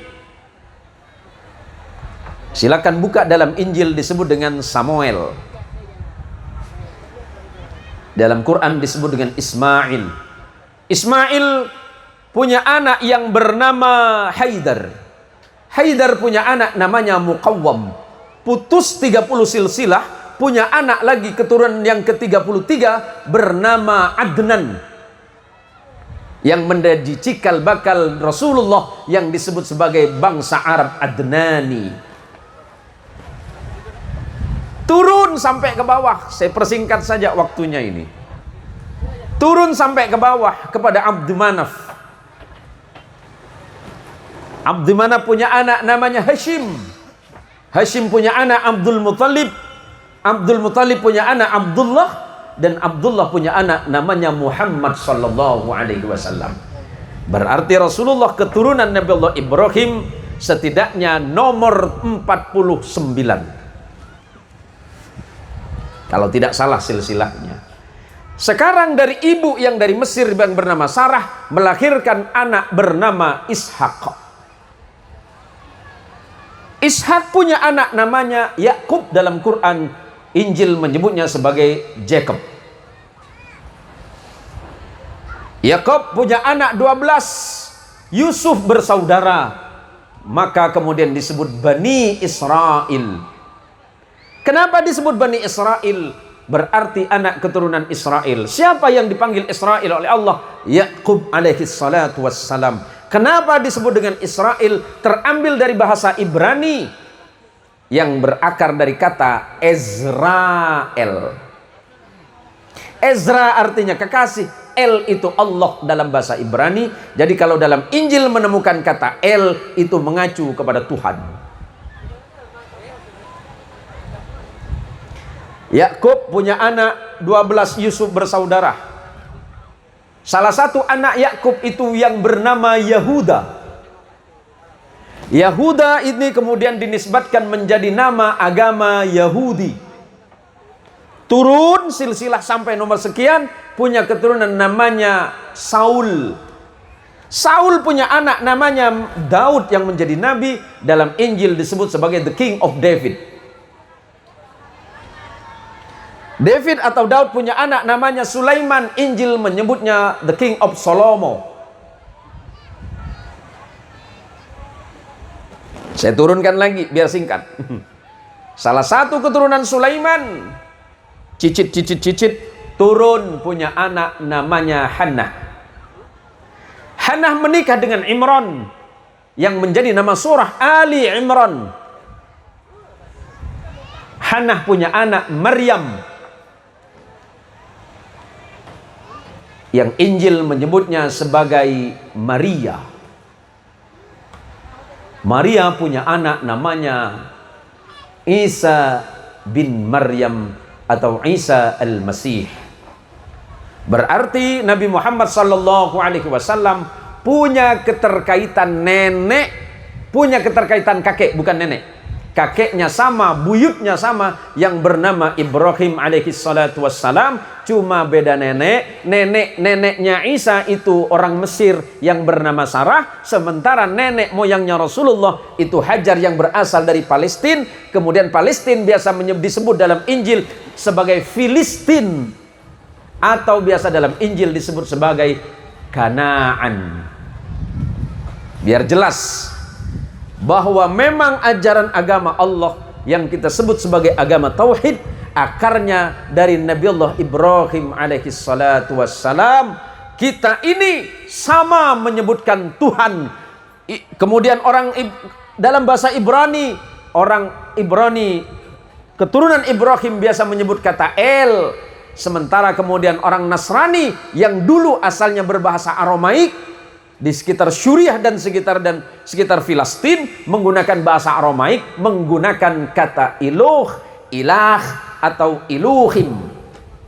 Silakan buka dalam Injil disebut dengan Samuel. Dalam Quran disebut dengan Ismail. Ismail punya anak yang bernama Haidar. Haidar punya anak namanya Muqawwam. Putus 30 silsilah, punya anak lagi keturunan yang ke-33 bernama Adnan, yang menjadi cikal bakal Rasulullah yang disebut sebagai bangsa Arab Adnani. Turun sampai ke bawah, saya persingkat saja waktunya ini. Turun sampai ke bawah kepada Abdul Manaf. Abdul Manaf punya anak namanya Hashim. Hashim punya anak Abdul Muttalib. Abdul Muttalib punya anak Abdullah, dan Abdullah punya anak namanya Muhammad sallallahu alaihi wasallam. Berarti Rasulullah keturunan Nabi Allah Ibrahim setidaknya nomor 49. Kalau tidak salah silsilahnya. Sekarang dari ibu yang dari Mesir yang bernama Sarah melahirkan anak bernama Ishak. Ishak punya anak namanya Yakub, dalam Quran Injil menyebutnya sebagai Jacob. Yakub punya anak 12, Yusuf bersaudara, maka kemudian disebut Bani Israel. Kenapa disebut Bani Israel? Berarti anak keturunan Israel. Siapa yang dipanggil Israel oleh Allah? Yakub alaihi salatu wassalam. Kenapa disebut dengan Israel? Terambil dari bahasa Ibrani yang berakar dari kata Ezrael. Ezra artinya kekasih, El itu Allah dalam bahasa Ibrani. Jadi kalau dalam Injil menemukan kata El, itu mengacu kepada Tuhan. Yakub punya anak 12, Yusuf bersaudara. Salah satu anak Yakub itu yang bernama Yahuda. Yahuda ini kemudian dinisbatkan menjadi nama agama Yahudi. Turun silsilah sampai nomor sekian, punya keturunan namanya Saul. Saul punya anak namanya Daud yang menjadi nabi, dalam Injil disebut sebagai the King of David. David atau Daud punya anak namanya Sulaiman. Injil menyebutnya the king of Solomo. Saya turunkan lagi biar singkat. Salah satu keturunan Sulaiman, cicit turun punya anak namanya Hannah. Hannah menikah dengan Imran yang menjadi nama surah Ali Imran. Hannah punya anak Maryam yang Injil menyebutnya sebagai Maria. Maria punya anak namanya Isa bin Maryam atau Isa al-Masih. Berarti Nabi Muhammad sallallahu alaihi wasallam punya keterkaitan nenek, punya keterkaitan kakek, bukan nenek. Kakeknya sama, buyutnya sama, yang bernama Ibrahim alaihi salatu wassalam, cuma beda nenek. Neneknya Isa itu orang Mesir yang bernama Sarah, sementara nenek moyangnya Rasulullah itu Hajar yang berasal dari Palestina. Kemudian Palestina biasa disebut dalam Injil sebagai Filistin, atau biasa dalam Injil disebut sebagai Kanaan. Biar jelas bahwa memang ajaran agama Allah yang kita sebut sebagai agama tauhid akarnya dari Nabi Allah Ibrahim alaihi salatu wassalam. Kita ini sama menyebutkan Tuhan. Kemudian orang dalam bahasa Ibrani, orang Ibrani keturunan Ibrahim biasa menyebut kata El. Sementara kemudian orang Nasrani yang dulu asalnya berbahasa Aramaik di sekitar Suriah dan sekitar Filistin menggunakan bahasa Aramaik, menggunakan kata ilah atau iluhim,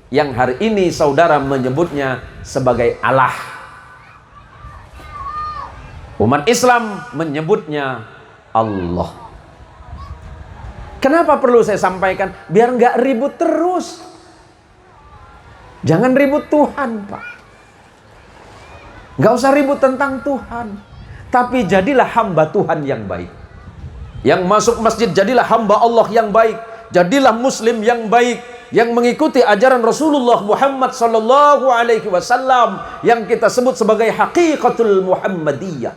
yang hari ini saudara menyebutnya sebagai Allah. Umat Islam menyebutnya Allah. Kenapa perlu saya sampaikan? Biar nggak ribut terus. Jangan ribut Tuhan, Pak. Nggak usah ribut tentang Tuhan, tapi jadilah hamba Tuhan yang baik. Yang masuk masjid jadilah hamba Allah yang baik. Jadilah muslim yang baik, yang mengikuti ajaran Rasulullah Muhammad sallallahu alaihi wasallam yang kita sebut sebagai haqiqatul Muhammadiyah.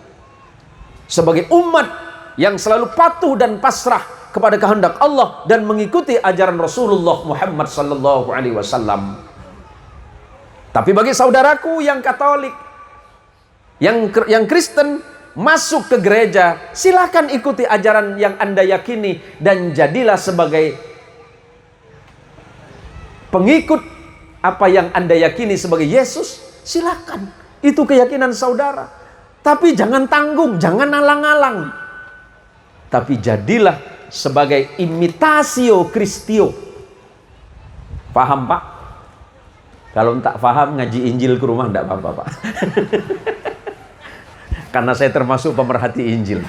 Sebagai umat yang selalu patuh dan pasrah kepada kehendak Allah dan mengikuti ajaran Rasulullah Muhammad sallallahu alaihi wasallam. Tapi bagi saudaraku yang Katolik, yang Kristen, masuk ke gereja, silakan ikuti ajaran yang Anda yakini dan jadilah sebagai pengikut apa yang Anda yakini sebagai Yesus. Silakan, itu keyakinan saudara. Tapi jangan tanggung, jangan alang-alang. Tapi jadilah sebagai imitatio Christio. Paham, Pak? Kalau tak paham, ngaji Injil ke rumah tidak apa-apa, Pak. Karena saya termasuk pemerhati Injil.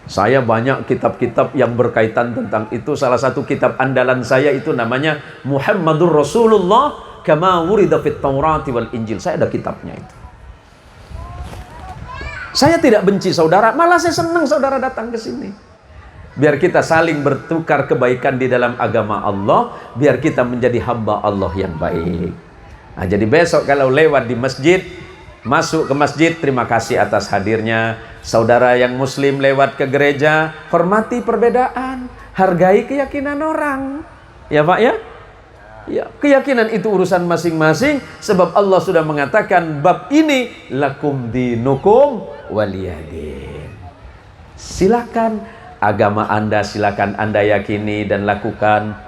Saya banyak kitab-kitab yang berkaitan tentang itu. Salah satu kitab andalan saya itu namanya Muhammadur Rasulullah kama wurida fit Taurati wal Injil. Saya ada kitabnya itu. Saya tidak benci saudara, malah saya senang saudara datang ke sini. Biar kita saling bertukar kebaikan di dalam agama Allah, biar kita menjadi hamba Allah yang baik. Nah, jadi besok kalau lewat di masjid, masuk ke masjid, terima kasih atas hadirnya. Saudara yang muslim lewat ke gereja, hormati perbedaan, hargai keyakinan orang. Ya Pak ya? Ya, keyakinan itu urusan masing-masing, sebab Allah sudah mengatakan bab ini lakum dinukum waliyadin. Silakan agama Anda, silakan Anda yakini dan lakukan.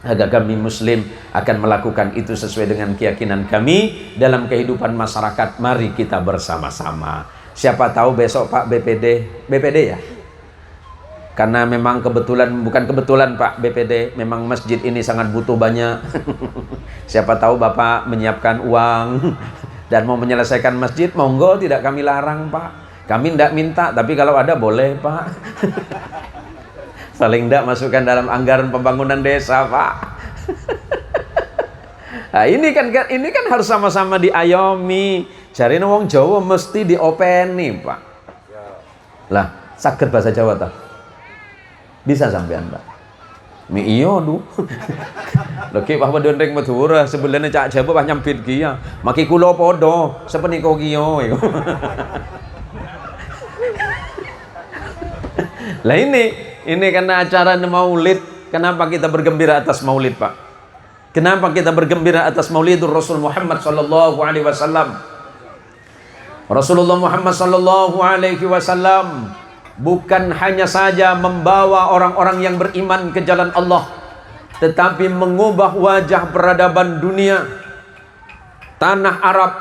Agar kami muslim akan melakukan itu sesuai dengan keyakinan kami dalam kehidupan masyarakat. Mari kita bersama-sama. Siapa tahu besok Pak BPD ya? Karena memang kebetulan, bukan kebetulan Pak BPD, memang masjid ini sangat butuh banyak. Siapa tahu Bapak menyiapkan uang dan mau menyelesaikan masjid, monggo, tidak kami larang Pak. Kami tidak minta, tapi kalau ada boleh Pak. Saling tidak masukkan dalam anggaran pembangunan desa, Pak. Nah, ini kan harus sama-sama diayomi. Jarine wong Jawa mesti diopeni, Pak. Lah, saged bahasa Jawa ta? Bisa sampean, Pak? Mi iyo, Lagi apa dondeng Madura sebelahnya cak jaba bah nyampit kia. Maki kulo podo sepeniko kio. Lah ini karena acara Maulid. Kenapa kita bergembira atas Maulid, Pak? Kenapa kita bergembira atas Maulidur Rasul Muhammad sallallahu alaihi wasallam? Rasulullah Muhammad sallallahu alaihi wasallam bukan hanya saja membawa orang-orang yang beriman ke jalan Allah, tetapi mengubah wajah peradaban dunia. Tanah Arab,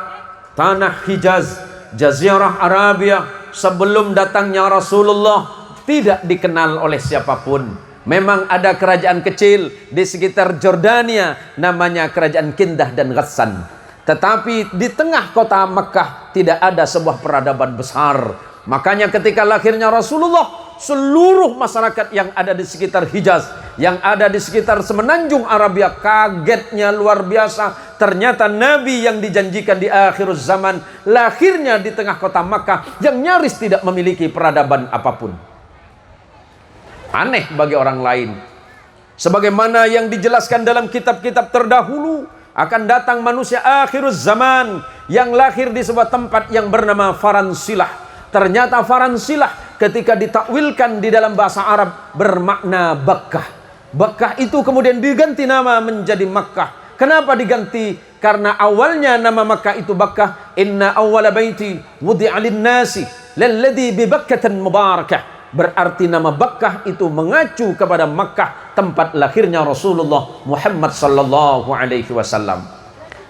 tanah Hijaz, Jazirah Arabia sebelum datangnya Rasulullah tidak dikenal oleh siapapun. Memang ada kerajaan kecil di sekitar Jordania namanya kerajaan Kindah dan Ghassan. Tetapi di tengah kota Mekah tidak ada sebuah peradaban besar. Makanya ketika lahirnya Rasulullah, seluruh masyarakat yang ada di sekitar Hijaz, yang ada di sekitar semenanjung Arabia, kagetnya luar biasa. Ternyata Nabi yang dijanjikan di akhir zaman lahirnya di tengah kota Makkah yang nyaris tidak memiliki peradaban apapun. Aneh bagi orang lain. Sebagaimana yang dijelaskan dalam kitab-kitab terdahulu, akan datang manusia akhir zaman yang lahir di sebuah tempat yang bernama Faransilah. Ternyata Faransilah ketika ditakwilkan di dalam bahasa Arab bermakna Bakkah. Bakkah itu kemudian diganti nama menjadi Makkah. Kenapa diganti? Karena awalnya nama Makkah itu Bakkah. Inna awwala baiti wudi'a lin-nasi lalladzi bi Bakkatan mubarakah. Berarti nama Bakkah itu mengacu kepada Makkah, tempat lahirnya Rasulullah Muhammad sallallahu alaihi wasallam.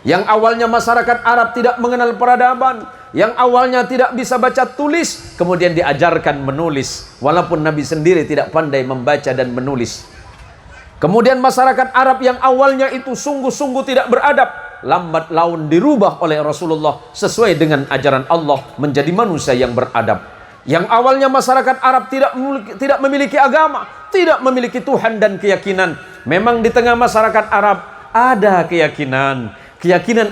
Yang awalnya masyarakat Arab tidak mengenal peradaban, yang awalnya tidak bisa baca tulis, kemudian diajarkan menulis, walaupun Nabi sendiri tidak pandai membaca dan menulis. Kemudian masyarakat Arab yang awalnya itu sungguh-sungguh tidak beradab, lambat laun dirubah oleh Rasulullah sesuai dengan ajaran Allah menjadi manusia yang beradab. Yang awalnya masyarakat Arab tidak memiliki agama, tidak memiliki Tuhan dan keyakinan. Memang di tengah masyarakat Arab ada keyakinan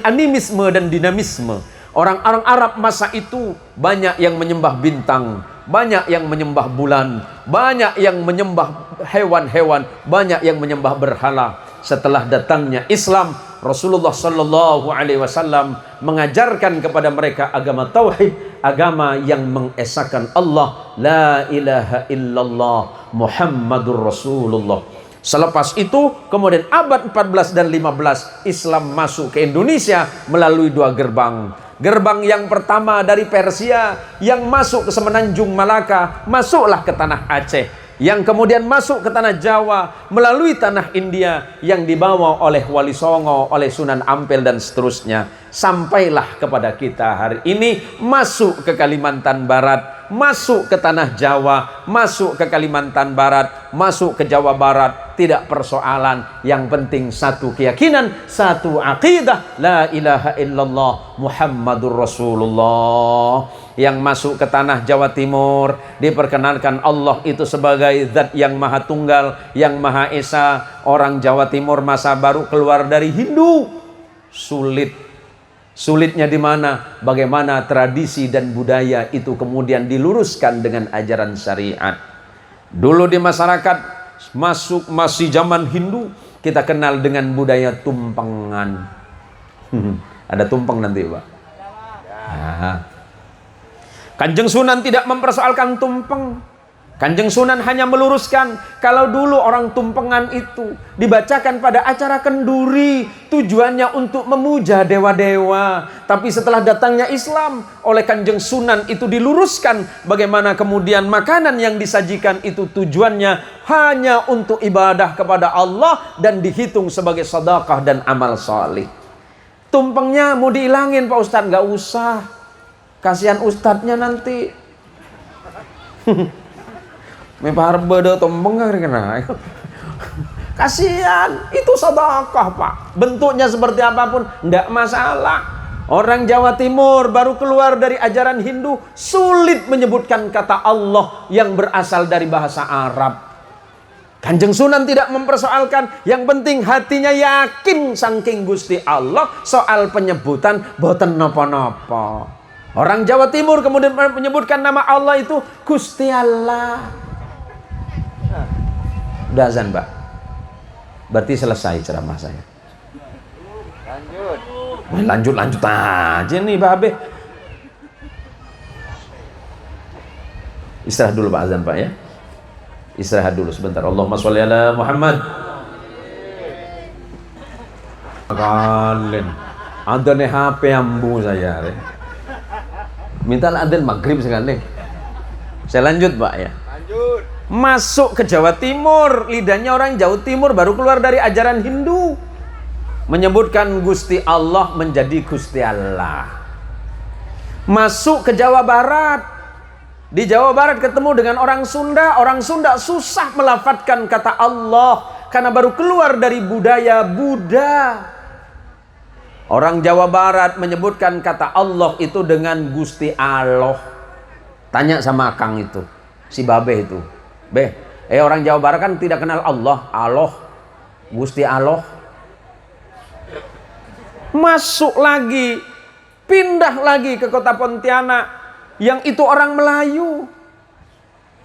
animisme dan dinamisme. Orang-orang Arab masa itu banyak yang menyembah bintang, banyak yang menyembah bulan, banyak yang menyembah hewan-hewan, banyak yang menyembah berhala. Setelah datangnya Islam, Rasulullah sallallahu alaihi wasallam mengajarkan kepada mereka agama tauhid, agama yang mengesahkan Allah, la ilaha illallah Muhammadur Rasulullah. Selepas itu, kemudian abad 14 dan 15 Islam masuk ke Indonesia melalui dua gerbang. Gerbang yang pertama dari Persia yang masuk ke semenanjung Malaka, masuklah ke tanah Aceh. Yang kemudian masuk ke tanah Jawa melalui tanah India yang dibawa oleh Wali Songo, oleh Sunan Ampel dan seterusnya. Sampailah kepada kita hari ini, masuk ke Kalimantan Barat, masuk ke tanah Jawa, masuk ke Kalimantan Barat, masuk ke Jawa Barat. Tidak persoalan, yang penting satu keyakinan, satu akidah, la ilaha illallah Muhammadur Rasulullah. Yang masuk ke tanah Jawa Timur diperkenalkan Allah itu sebagai zat yang maha tunggal, yang maha esa. Orang Jawa Timur masa baru keluar dari Hindu, sulitnya di mana? Bagaimana tradisi dan budaya itu kemudian diluruskan dengan ajaran syariat. Dulu di masyarakat masih zaman Hindu, kita kenal dengan budaya tumpengan. Ada tumpeng nanti, Pak. Nah. Kanjeng Sunan tidak mempersoalkan tumpeng. Kanjeng Sunan hanya meluruskan, kalau dulu orang tumpengan itu dibacakan pada acara kenduri, tujuannya untuk memuja dewa-dewa. Tapi setelah datangnya Islam, oleh Kanjeng Sunan itu diluruskan bagaimana kemudian makanan yang disajikan itu tujuannya hanya untuk ibadah kepada Allah dan dihitung sebagai sedekah dan amal salih. Tumpengnya mau dihilangin, Pak Ustadz? Nggak usah. Kasihan ustadznya nanti. Meparbe tumpeng kena. Kasihan, itu sedekah, Pak. Bentuknya seperti apapun enggak masalah. Orang Jawa Timur baru keluar dari ajaran Hindu, sulit menyebutkan kata Allah yang berasal dari bahasa Arab. Kanjeng Sunan tidak mempersoalkan, yang penting hatinya yakin saking Gusti Allah, soal penyebutan boten napa-napa. Orang Jawa Timur kemudian menyebutkan nama Allah itu Gusti Allah. Udah azan, Pak. Berarti selesai ceramah saya. Lanjut. Lanjut aja nih Babe. Istirahat dulu Pak Azan Pak ya. Istirahat dulu sebentar. Allahumma sholli ala Muhammad. Kalian ada nih HP ambu saya. Minta adzan maghrib sekali. Saya lanjut Pak ya. Lanjut. Masuk ke Jawa Timur, lidahnya orang Jawa Timur baru keluar dari ajaran Hindu, menyebutkan Gusti Allah menjadi Gusti Allah. Masuk ke Jawa Barat, di Jawa Barat ketemu dengan orang Sunda susah melafadzkan kata Allah karena baru keluar dari budaya Buddha. Orang Jawa Barat menyebutkan kata Allah itu dengan Gusti Allah. Tanya sama Akang itu, si Babe itu, orang Jawa Barat kan tidak kenal Allah, Gusti Allah. Masuk lagi, pindah lagi ke kota Pontianak, yang itu orang Melayu,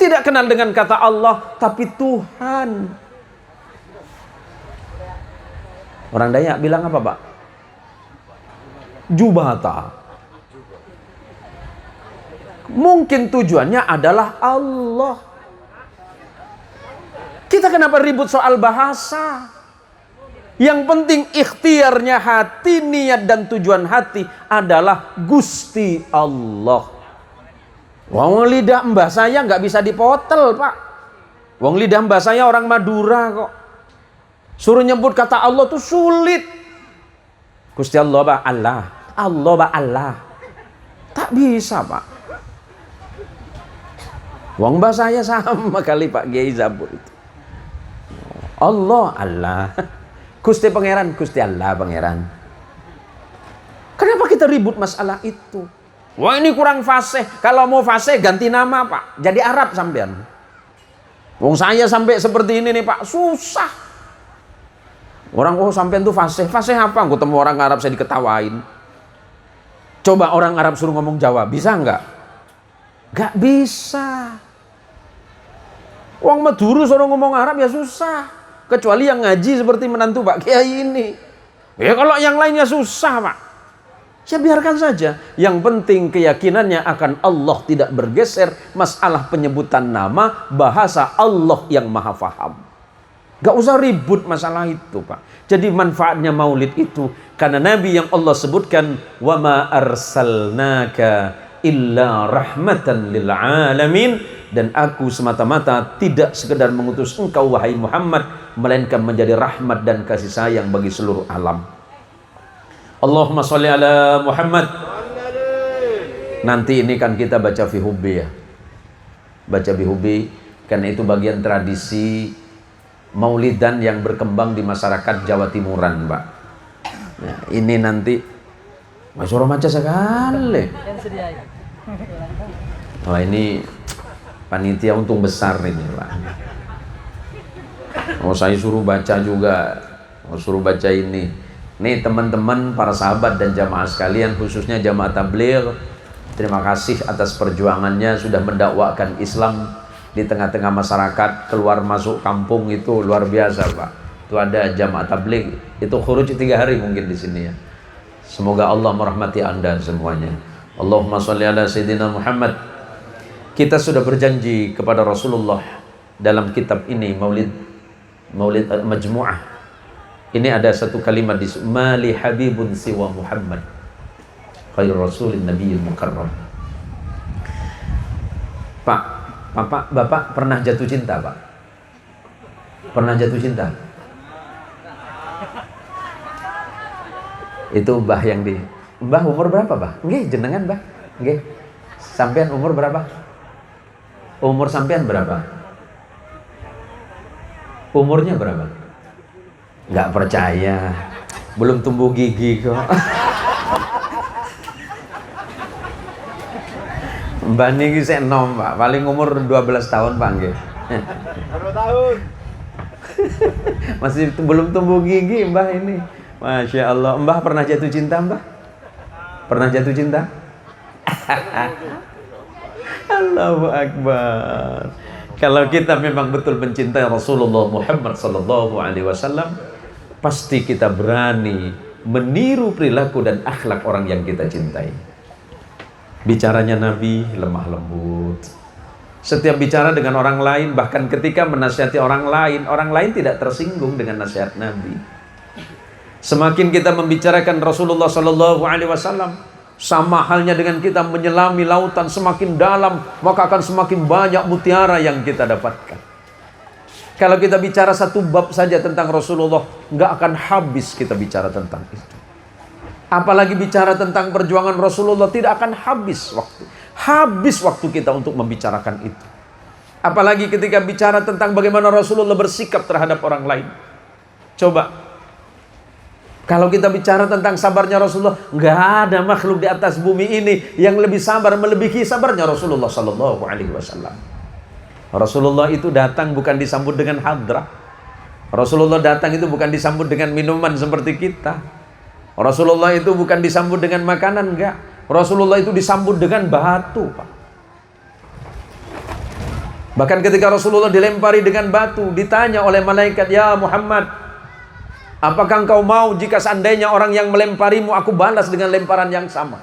tidak kenal dengan kata Allah, tapi Tuhan. Orang Dayak bilang apa Pak? Jubata. Mungkin tujuannya adalah Allah. Kita kenapa ribut soal bahasa? Yang penting ikhtiarnya hati, niat dan tujuan hati adalah Gusti Allah. Wong lidah mbah saya nggak bisa dipotel Pak. Wong lidah mbah saya orang Madura kok. Suruh nyebut kata Allah tuh sulit. Gusti Allah Pak Allah. Allah Pak Allah. Tak bisa Pak. Wong mbah saya sama kali Pak Kiai Zabur itu. Allah Gusti Pangeran, Gusti Allah Pangeran. Kenapa kita ribut masalah itu? Wah ini kurang fasih. Kalau mau fasih ganti nama Pak, jadi Arab sampean. Wong saya sampai seperti ini nih Pak, susah. Orang sampean tuh fasih apa? Aku temu orang Arab saya diketawain. Coba orang Arab suruh ngomong Jawa, bisa nggak? Nggak bisa. Wong Madura suruh ngomong Arab ya susah. Kecuali yang ngaji seperti menantu Pak Kiai ini. Ya kalau yang lainnya susah Pak. Ya biarkan saja. Yang penting keyakinannya akan Allah tidak bergeser. Masalah penyebutan nama, bahasa Allah yang maha faham. Gak usah ribut masalah itu Pak. Jadi manfaatnya maulid itu karena Nabi yang Allah sebutkan wa ma arsalnaka illa rahmatan lil alamin, dan aku semata-mata tidak sekedar mengutus engkau wahai Muhammad melainkan menjadi rahmat dan kasih sayang bagi seluruh alam. Allahumma sholli ala Muhammad. Nanti ini kan kita baca fi hubbi ya. Baca fi hubbi karena itu bagian tradisi maulidan yang berkembang di masyarakat Jawa Timuran, Pak. Nah, ini nanti suara macam sekali. Wah ini panitia untung besar ini, Pak. Oh saya suruh baca juga, suruh baca ini. Nih teman-teman, para sahabat dan jamaah sekalian, khususnya jamaah tabligh, terima kasih atas perjuangannya sudah mendakwakan Islam di tengah-tengah masyarakat, keluar masuk kampung itu luar biasa Pak. Itu ada jamaah tabligh, itu khuruj 3 hari mungkin di sini ya. Semoga Allah merahmati Anda semuanya. Allahumma sholli ala Sayyidina Muhammad. Kita sudah berjanji kepada Rasulullah dalam kitab ini Maulid Majmu'ah. Ini ada satu kalimat di Mali Habibun siwa Muhammad khairur rasulin nabiyil mukarram. Bapak pernah jatuh cinta, Pak? Pernah jatuh cinta? Itu Mbah yang di Mbah umur berapa, Mbah? Nggih, jenengan, Mbah. Nggih. Sampean umur berapa? Umur sampean berapa? Umurnya berapa? Nggak percaya. Belum tumbuh gigi kok. Mbak niki saya enom Pak, paling umur 12 tahun Pak nggih. 2 tahun. Masih belum tumbuh gigi Mbah ini. Masya Allah. Mbah pernah jatuh cinta Mbah? Pernah jatuh cinta? Allahu Akbar. Kalau kita memang betul mencintai Rasulullah Muhammad sallallahu alaihi wasallam, pasti kita berani meniru perilaku dan akhlak orang yang kita cintai. Bicaranya Nabi lemah lembut. Setiap bicara dengan orang lain, bahkan ketika menasihati orang lain tidak tersinggung dengan nasihat Nabi. Semakin kita membicarakan Rasulullah sallallahu alaihi wasallam, sama halnya dengan kita menyelami lautan semakin dalam, maka akan semakin banyak mutiara yang kita dapatkan. Kalau kita bicara satu bab saja tentang Rasulullah, nggak akan habis kita bicara tentang itu. Apalagi bicara tentang perjuangan Rasulullah, tidak akan habis waktu. Habis waktu kita untuk membicarakan itu. Apalagi ketika bicara tentang bagaimana Rasulullah bersikap terhadap orang lain. Coba, kalau kita bicara tentang sabarnya Rasulullah, nggak ada makhluk di atas bumi ini yang lebih sabar melebihi sabarnya Rasulullah sallallahu alaihi wasallam. Rasulullah itu datang bukan disambut dengan hadrah. Rasulullah datang itu bukan disambut dengan minuman seperti kita. Rasulullah itu bukan disambut dengan makanan, enggak. Rasulullah itu disambut dengan batu, Pak. Bahkan ketika Rasulullah dilempari dengan batu, ditanya oleh malaikat, "Ya Muhammad, apakah engkau mau jika seandainya orang yang melemparimu aku balas dengan lemparan yang sama?"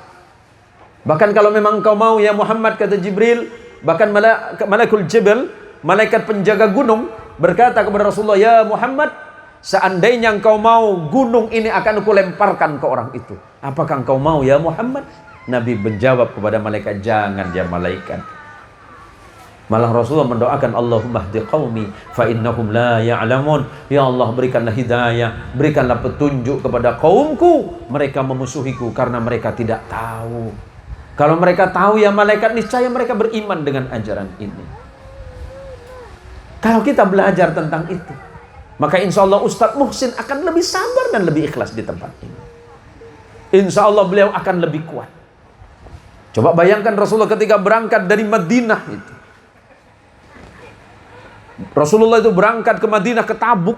Bahkan kalau memang engkau mau ya Muhammad, kata Jibril, bahkan Malakul Jibal, malaikat penjaga gunung, berkata kepada Rasulullah, "Ya Muhammad, seandainya engkau mau, gunung ini akan aku lemparkan ke orang itu. Apakah engkau mau ya Muhammad?" Nabi menjawab kepada malaikat, "Jangan ya malaikat." Malah Rasulullah mendoakan, "Allahumma hdi qaumi fa innahum la ya'lamun." Ya Allah, berikanlah hidayah, berikanlah petunjuk kepada kaumku. Mereka memusuhiku karena mereka tidak tahu. Kalau mereka tahu ya malaikat, niscaya mereka beriman dengan ajaran ini. Kalau kita belajar tentang itu, maka insya Allah Ustadz Muhsin akan lebih sabar dan lebih ikhlas di tempat ini. Insya Allah beliau akan lebih kuat. Coba bayangkan Rasulullah ketika berangkat dari Madinah itu. Rasulullah itu berangkat ke Madinah, ke Tabuk.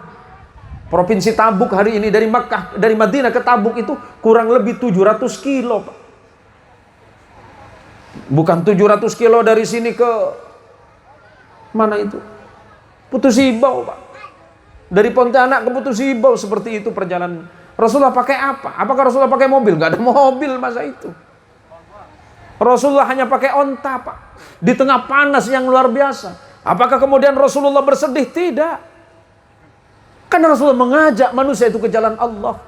Provinsi Tabuk hari ini dari Makkah, dari Madinah ke Tabuk itu kurang lebih 700 kilo, Pak. Bukan 700 kilo dari sini ke mana itu? Putusibau, Pak. Dari Pontianak ke Putusibau, seperti itu perjalanan. Rasulullah pakai apa? Apakah Rasulullah pakai mobil? Nggak ada mobil masa itu. Rasulullah hanya pakai onta, Pak. Di tengah panas yang luar biasa. Apakah kemudian Rasulullah bersedih? Tidak. Karena Rasulullah mengajak manusia itu ke jalan Allah.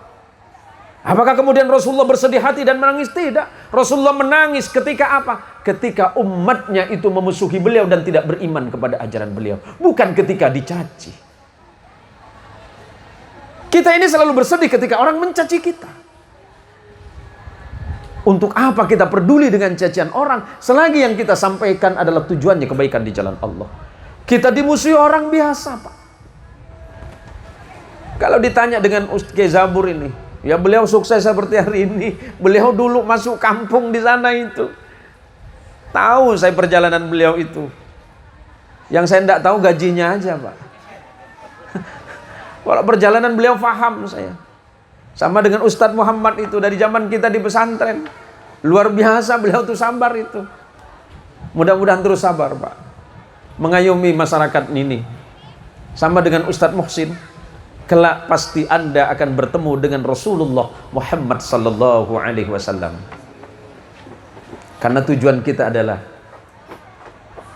Apakah kemudian Rasulullah bersedih hati dan menangis? Tidak. Rasulullah menangis ketika apa? Ketika umatnya itu memusuhi beliau dan tidak beriman kepada ajaran beliau. Bukan ketika dicaci. Kita ini selalu bersedih ketika orang mencaci kita. Untuk apa kita peduli dengan cacian orang selagi yang kita sampaikan adalah tujuannya kebaikan di jalan Allah? Kita dimusuhi orang biasa, Pak. Kalau ditanya dengan Ustaz Zabur ini, ya beliau sukses seperti hari ini. Beliau dulu masuk kampung di sana itu. Tahu saya perjalanan beliau itu. Yang saya tidak tahu gajinya aja, Pak. Kalau perjalanan beliau paham saya. Sama dengan Ustadz Muhammad itu dari zaman kita di pesantren. Luar biasa beliau tuh sabar itu. Mudah-mudahan terus sabar, Pak. Mengayomi masyarakat ini. Sama dengan Ustadz Muhsin. Kelak pasti Anda akan bertemu dengan Rasulullah Muhammad sallallahu alaihi wasallam. Karena tujuan kita adalah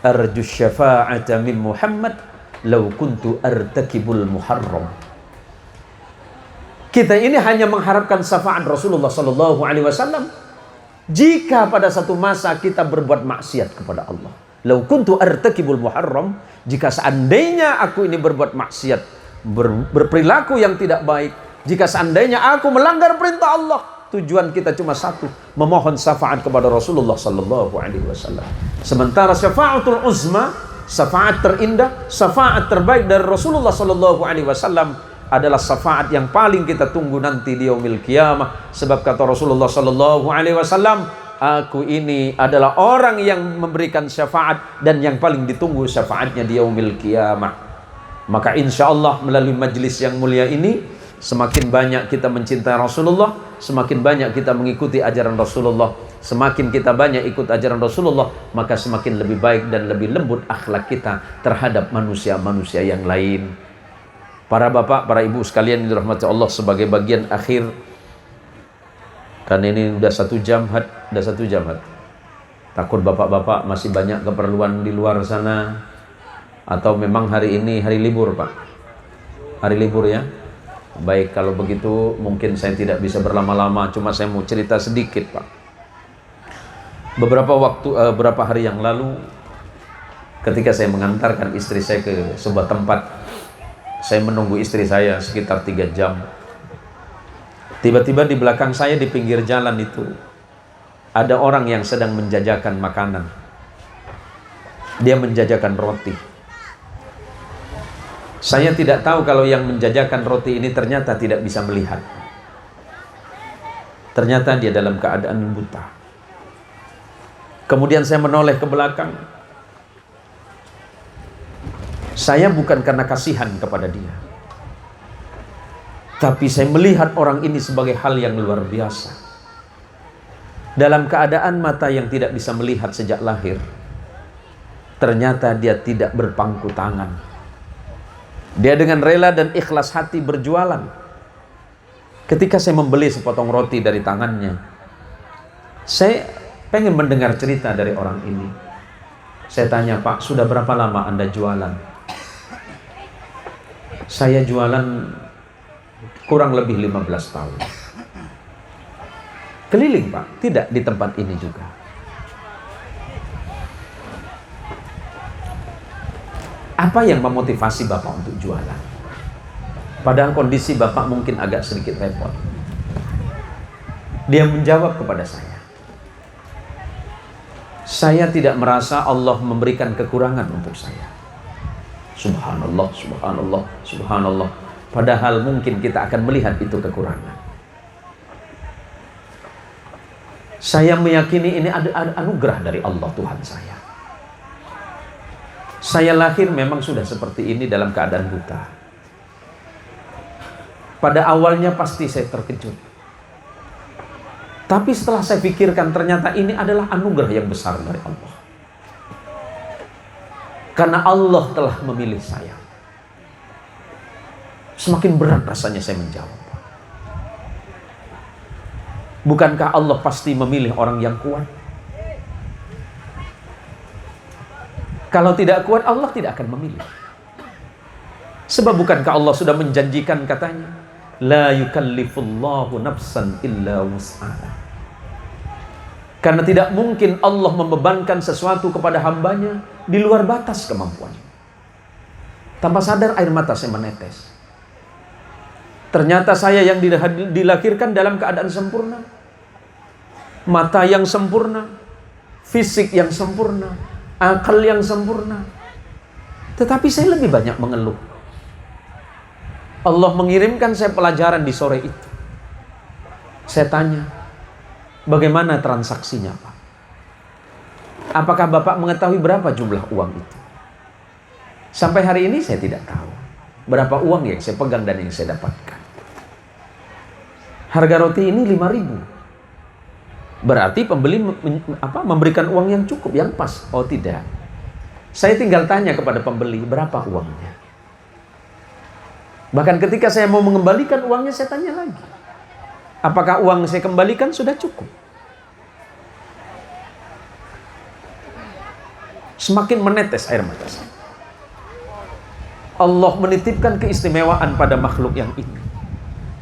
arju syafa'ata min Muhammad law kuntu artakibul muharram. Kita ini hanya mengharapkan syafaat Rasulullah sallallahu alaihi wasallam jika pada satu masa kita berbuat maksiat kepada Allah. Lau kuntu artakibul muharram, jika seandainya aku ini berbuat maksiat, berperilaku yang tidak baik, jika seandainya aku melanggar perintah Allah, tujuan kita cuma satu, memohon syafaat kepada Rasulullah sallallahu alaihi wasallam. Sementara syafaatul uzma, syafaat terindah, syafaat terbaik dari Rasulullah sallallahu alaihi wasallam adalah syafaat yang paling kita tunggu nanti di yaumil qiyamah. Sebab kata Rasulullah sallallahu alaihi wasallam, aku ini adalah orang yang memberikan syafaat dan yang paling ditunggu syafaatnya di yaumil qiyamah. Maka insya Allah melalui majlis yang mulia ini Semakin banyak kita mencintai Rasulullah, semakin banyak kita mengikuti ajaran Rasulullah. Semakin kita banyak ikut ajaran Rasulullah, maka semakin lebih baik dan lebih lembut akhlak kita terhadap manusia-manusia yang lain. Para bapak, para ibu sekalian yang dirahmati Allah, sebagai bagian akhir, karena ini udah 1 jam, udah 1 jam. Takut bapak-bapak masih banyak keperluan di luar sana, atau memang hari ini hari libur, Pak? Hari libur ya? Baik, kalau begitu mungkin saya tidak bisa berlama-lama, cuma saya mau cerita sedikit, Pak. Beberapa hari yang lalu, ketika saya mengantarkan istri saya ke sebuah tempat, saya menunggu istri saya sekitar 3 jam. Tiba-tiba di belakang saya di pinggir jalan itu ada orang yang sedang menjajakan makanan. Dia menjajakan roti. Saya tidak tahu kalau yang menjajakan roti ini ternyata tidak bisa melihat. Ternyata dia dalam keadaan buta. Kemudian saya menoleh ke belakang. Saya bukan karena kasihan kepada dia, tapi saya melihat orang ini sebagai hal yang luar biasa. Dalam keadaan mata yang tidak bisa melihat sejak lahir, ternyata dia tidak berpangku tangan. Dia dengan rela dan ikhlas hati berjualan. Ketika saya membeli sepotong roti dari tangannya, saya pengen mendengar cerita dari orang ini. Saya tanya, Pak, sudah berapa lama Anda jualan? Saya jualan kurang lebih 15 tahun. Keliling, Pak, tidak di tempat ini juga. Apa yang memotivasi Bapak untuk jualan? Padahal kondisi Bapak mungkin agak sedikit repot. Dia menjawab kepada saya tidak merasa Allah memberikan kekurangan untuk saya. Subhanallah, subhanallah, subhanallah. Padahal mungkin kita akan melihat itu kekurangan. Saya meyakini ini ada anugerah dari Allah Tuhan saya. Saya lahir memang sudah seperti ini dalam keadaan buta. Pada awalnya pasti saya terkejut. Tapi setelah saya pikirkan, ternyata ini adalah anugerah yang besar dari Allah. Karena Allah telah memilih saya. Semakin berat rasanya saya menjawab. Bukankah Allah pasti memilih orang yang kuat? Kalau tidak kuat, Allah tidak akan memilih. Sebab bukankah Allah sudah menjanjikan, katanya, la yukallifullahu nafsan illa wus'aha. Karena tidak mungkin Allah membebankan sesuatu kepada hambanya di luar batas kemampuannya. Tanpa sadar air mata saya menetes. Ternyata saya yang dilahirkan dalam keadaan sempurna. Mata yang sempurna, fisik yang sempurna, akal yang sempurna. Tetapi saya lebih banyak mengeluh. Allah mengirimkan saya pelajaran di sore itu. Saya tanya, bagaimana transaksinya, Pak? Apakah Bapak mengetahui berapa jumlah uang itu? Sampai hari ini saya tidak tahu berapa uang yang saya pegang dan yang saya dapatkan. Harga roti ini 5.000. Berarti pembeli memberikan uang yang cukup, yang pas. Oh tidak. Saya tinggal tanya kepada pembeli, berapa uangnya? Bahkan ketika saya mau mengembalikan uangnya, saya tanya lagi, apakah uang saya kembalikan sudah cukup? Semakin menetes air mata saya. Allah menitipkan keistimewaan pada makhluk yang ini.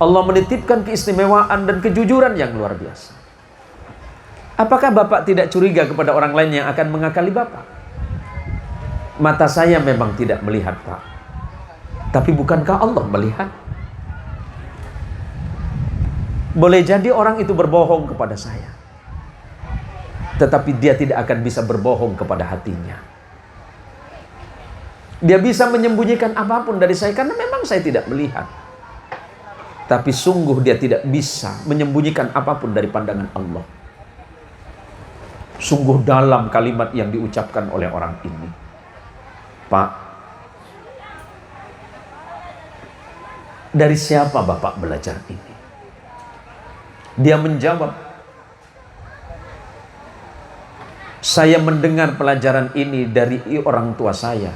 Allah menitipkan keistimewaan dan kejujuran yang luar biasa. Apakah Bapak tidak curiga kepada orang lain yang akan mengakali Bapak? Mata saya memang tidak melihat, Pak. Tapi bukankah Allah melihat? Boleh jadi orang itu berbohong kepada saya, tetapi dia tidak akan bisa berbohong kepada hatinya. Dia bisa menyembunyikan apapun dari saya karena memang saya tidak melihat. Tapi sungguh dia tidak bisa menyembunyikan apapun dari pandangan Allah. Sungguh dalam kalimat yang diucapkan oleh orang ini. Pak, Dari siapa Bapak belajar ini? Dia menjawab, saya mendengar pelajaran ini dari orang tua saya.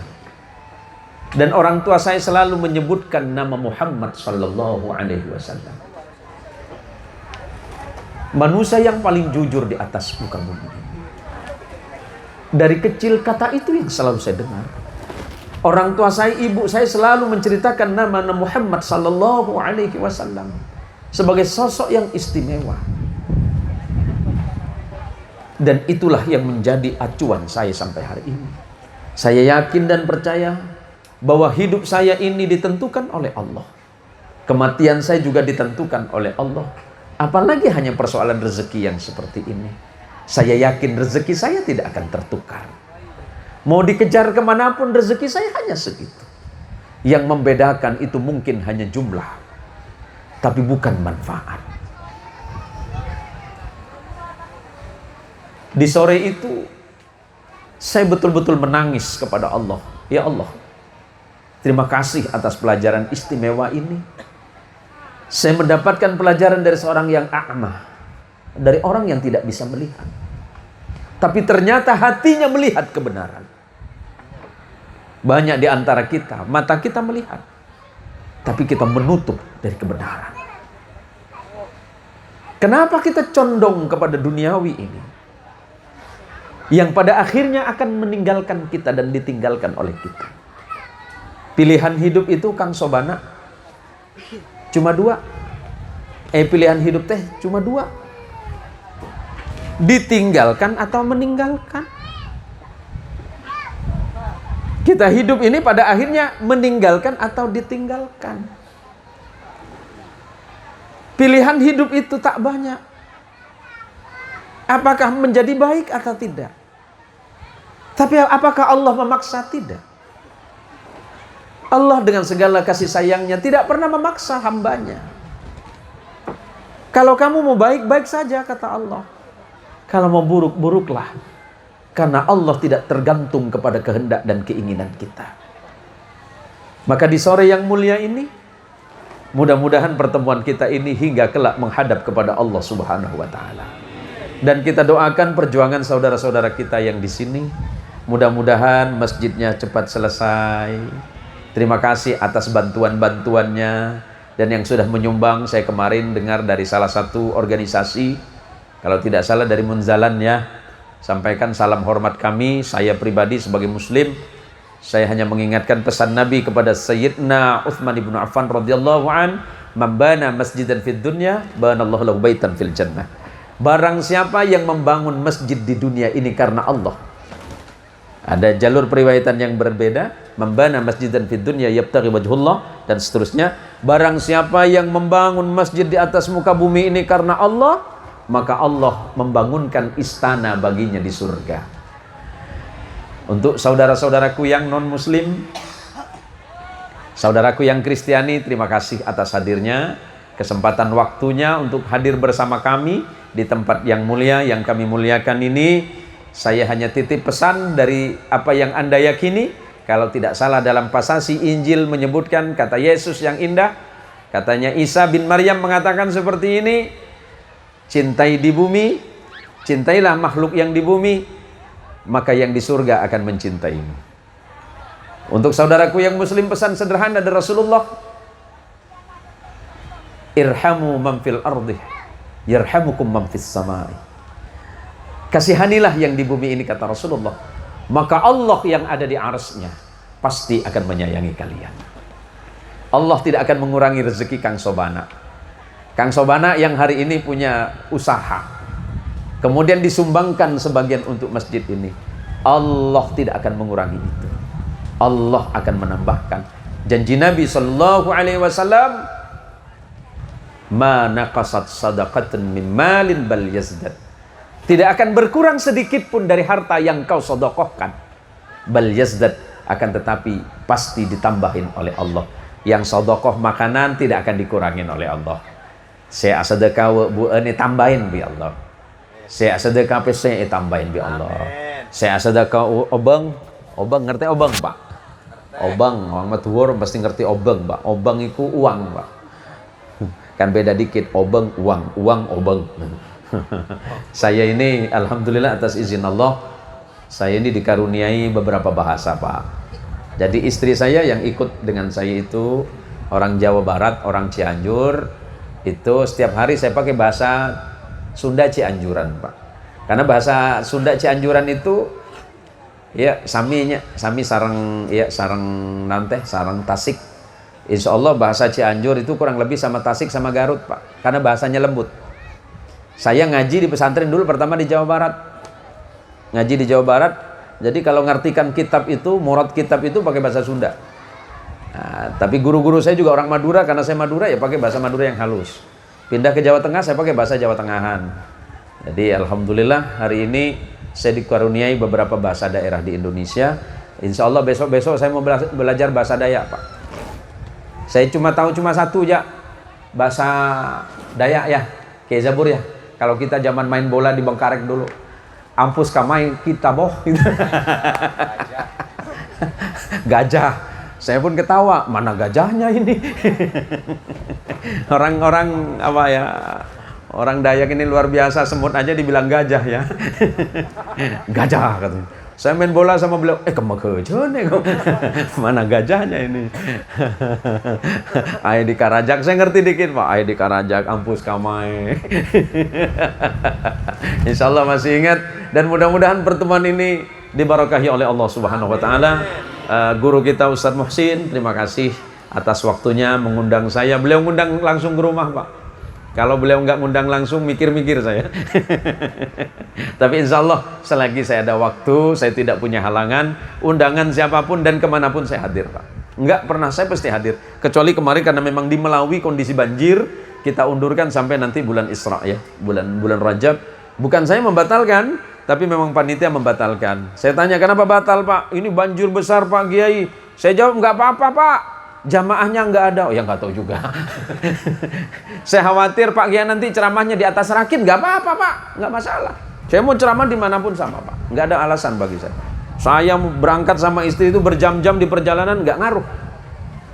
Dan orang tua saya selalu menyebutkan nama Muhammad sallallahu alaihi wasallam. Manusia yang paling jujur di atas muka bumi. Dari kecil kata itu yang selalu saya dengar. Orang tua saya, ibu saya selalu menceritakan nama Muhammad sallallahu alaihi wasallam sebagai sosok yang istimewa. Dan itulah yang menjadi acuan saya sampai hari ini. Saya yakin dan percaya bahwa hidup saya ini ditentukan oleh Allah. Kematian saya juga ditentukan oleh Allah. Apalagi hanya persoalan rezeki yang seperti ini. Saya yakin rezeki saya tidak akan tertukar. Mau dikejar kemanapun rezeki saya hanya segitu. Yang membedakan itu mungkin hanya jumlah, tapi bukan manfaat. Di sore itu saya betul-betul menangis kepada Allah. Ya Allah, terima kasih atas pelajaran istimewa ini. Saya mendapatkan pelajaran dari seorang yang a'ma, dari orang yang tidak bisa melihat. Tapi ternyata hatinya melihat kebenaran. Banyak di antara kita, mata kita melihat, tapi kita menutup dari kebenaran. Kenapa kita condong kepada duniawi ini? Yang pada akhirnya akan meninggalkan kita dan ditinggalkan oleh kita. Pilihan hidup itu Kang Sobana cuma dua. Pilihan hidup teh cuma dua. Ditinggalkan atau meninggalkan. Kita hidup ini pada akhirnya meninggalkan atau ditinggalkan. Pilihan hidup itu tak banyak. Apakah menjadi baik atau tidak? Tapi apakah Allah memaksa? Tidak. Allah dengan segala kasih sayangnya tidak pernah memaksa hambanya. Kalau kamu mau baik, baik saja kata Allah. Kalau mau buruk, buruklah. Karena Allah tidak tergantung kepada kehendak dan keinginan kita. Maka di sore yang mulia ini, mudah-mudahan pertemuan kita ini hingga kelak menghadap kepada Allah Subhanahu wa Ta'ala. Dan kita doakan perjuangan saudara-saudara kita yang di sini. Mudah-mudahan masjidnya cepat selesai. Terima kasih atas bantuan-bantuannya. Dan yang sudah menyumbang, saya kemarin dengar dari salah satu organisasi, kalau tidak salah dari Munzalan ya, sampaikan salam hormat kami. Saya pribadi sebagai muslim, saya hanya mengingatkan pesan Nabi kepada Sayyidina Utsman ibn Affan radhiyallahu an, "Man bana masjidan fid dunya, banallahu lahu baitan fil jannah." Barang siapa yang membangun masjid di dunia ini karena Allah. Ada jalur periwayatan yang berbeda, membana masjidan fid dunya yabtaghi wajhullah, dan seterusnya. Barang siapa yang membangun masjid di atas muka bumi ini karena Allah, maka Allah membangunkan istana baginya di surga. Untuk saudara-saudaraku yang non-muslim, saudaraku yang Kristiani, terima kasih atas hadirnya, kesempatan waktunya untuk hadir bersama kami di tempat yang mulia yang kami muliakan ini. Saya hanya titip pesan dari apa yang Anda yakini. Kalau tidak salah dalam pasasi Injil menyebutkan kata Yesus yang indah. Katanya Isa bin Maryam mengatakan seperti ini, cintai di bumi, cintailah makhluk yang di bumi, maka yang di surga akan mencintaimu. Untuk saudaraku yang muslim, pesan sederhana dari Rasulullah, irhamu man fil ardi yarhamukum man fis samai. Kasihanilah yang di bumi ini kata Rasulullah, maka Allah yang ada di arsy-Nya pasti akan menyayangi kalian. Allah tidak akan mengurangi rezeki Kang Sobana. Kang Sobana yang hari ini punya usaha, kemudian disumbangkan sebagian untuk masjid ini, Allah tidak akan mengurangi itu. Allah akan menambahkan. Janji Nabi sallallahu alaihi wasallam, ma naqasat sadaqatan min malin bal yazdad. Tidak akan berkurang sedikit pun dari harta yang kau sedekahkan. Bal yazdad, akan tetapi pasti ditambahin oleh Allah. Yang sedekah makanan tidak akan dikurangin oleh Allah. Saya sedekah bu ini tambahin bi Allah. Saya sedekah PC tambahin bi Allah. Saya sedekah obang ngerti obang Pak? Obang, orang matuwur pasti ngerti obeng, Pak. Obeng itu uang, Pak. Kan beda dikit, obeng uang, uang obeng. Saya ini alhamdulillah atas izin Allah, saya ini dikaruniai beberapa bahasa, Pak. Jadi istri saya yang ikut dengan saya itu orang Jawa Barat, orang Cianjur. Itu setiap hari saya pakai bahasa Sunda Cianjuran, Pak. Karena bahasa Sunda Cianjuran itu ya sami sarang ya sarang nante sarang Tasik. Insya Allah bahasa Cianjur itu kurang lebih sama Tasik sama Garut, Pak. Karena bahasanya lembut. Saya ngaji di pesantren dulu pertama di Jawa Barat. Ngaji di Jawa Barat. Jadi kalau ngartikan kitab itu, murad kitab itu pakai bahasa Sunda. Nah, tapi guru-guru saya juga orang Madura, karena saya Madura ya pakai bahasa Madura yang halus. Pindah ke Jawa Tengah saya pakai bahasa Jawa Tengahan. Jadi alhamdulillah hari ini saya dikaruniai beberapa bahasa daerah di Indonesia. Insya Allah besok-besok saya mau belajar bahasa Dayak, Pak. Saya tahu cuma satu ya, bahasa Dayak ya, kayak Zabur ya. Kalau kita zaman main bola di Bengkarek dulu, ampus kamai kita boh. Gajah. Saya pun ketawa, mana gajahnya ini? Orang-orang apa ya? Orang Dayak ini luar biasa, semut aja dibilang gajah ya. Gajah katanya. Saya main bola sama beliau, kemakeun mana gajahnya ini? Ayo di Karajak, saya ngerti dikit, Pak. Ayo di Karajak, ampus kamai. Insya Allah masih ingat, dan mudah-mudahan pertemuan ini diberkahi oleh Allah Subhanahu Wa Taala. Guru kita Ustadz Muhsin, terima kasih atas waktunya mengundang saya. Beliau ngundang langsung ke rumah, Pak. Kalau beliau nggak ngundang langsung, mikir-mikir saya. Tapi insya Allah selagi saya ada waktu, saya tidak punya halangan, undangan siapapun dan kemanapun saya hadir, Pak. Nggak pernah, saya pasti hadir. Kecuali kemarin karena memang di Melawi kondisi banjir, kita undurkan sampai nanti bulan Isra ya, bulan Rajab. Bukan saya membatalkan, tapi memang panitia membatalkan. Saya tanya, kenapa batal, Pak? Ini banjir besar, Pak Kiai. Saya jawab, nggak apa-apa, Pak. Jamaahnya nggak ada. Oh ya nggak tahu juga. Saya khawatir Pak Kiai nanti ceramahnya di atas rakit. Nggak apa-apa, Pak. Nggak masalah. Saya mau ceramah dimanapun sama, Pak. Nggak ada alasan bagi saya. Saya berangkat sama istri itu berjam-jam di perjalanan, nggak ngaruh.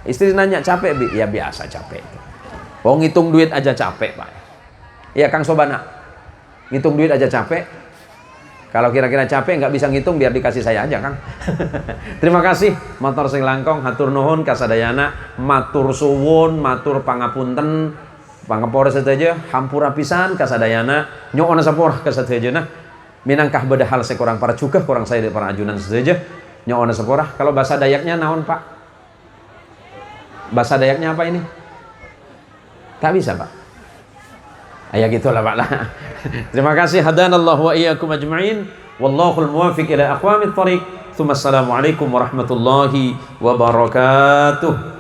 Istri nanya, capek, Bi? Ya biasa capek. Oh ngitung duit aja capek, Pak. Ya Kang Sobana, ngitung duit aja capek. Kalau kira-kira capek nggak bisa ngitung, biar dikasih saya aja, Kang. Terima kasih, matur sing langkong, hatur nuhun kasadayana, matur suwun, matur pangapunten, pangapura saja, hampura pisan kasadayana, nyoona sapura kasadayana, minangkah beda hal sekurang para cukah, kurang saya para ajunan saja, nyoona sapura. Kalau bahasa Dayaknya naon, Pak? Bahasa Dayaknya apa ini? Tak bisa, Pak. Ya gitulah, Pak lah. Terima kasih, hadanallahu wa iyyakum ajma'in. Wallahul muwaffiq ila aqwamit thariq. Assalamualaikum warahmatullahi wabarakatuh.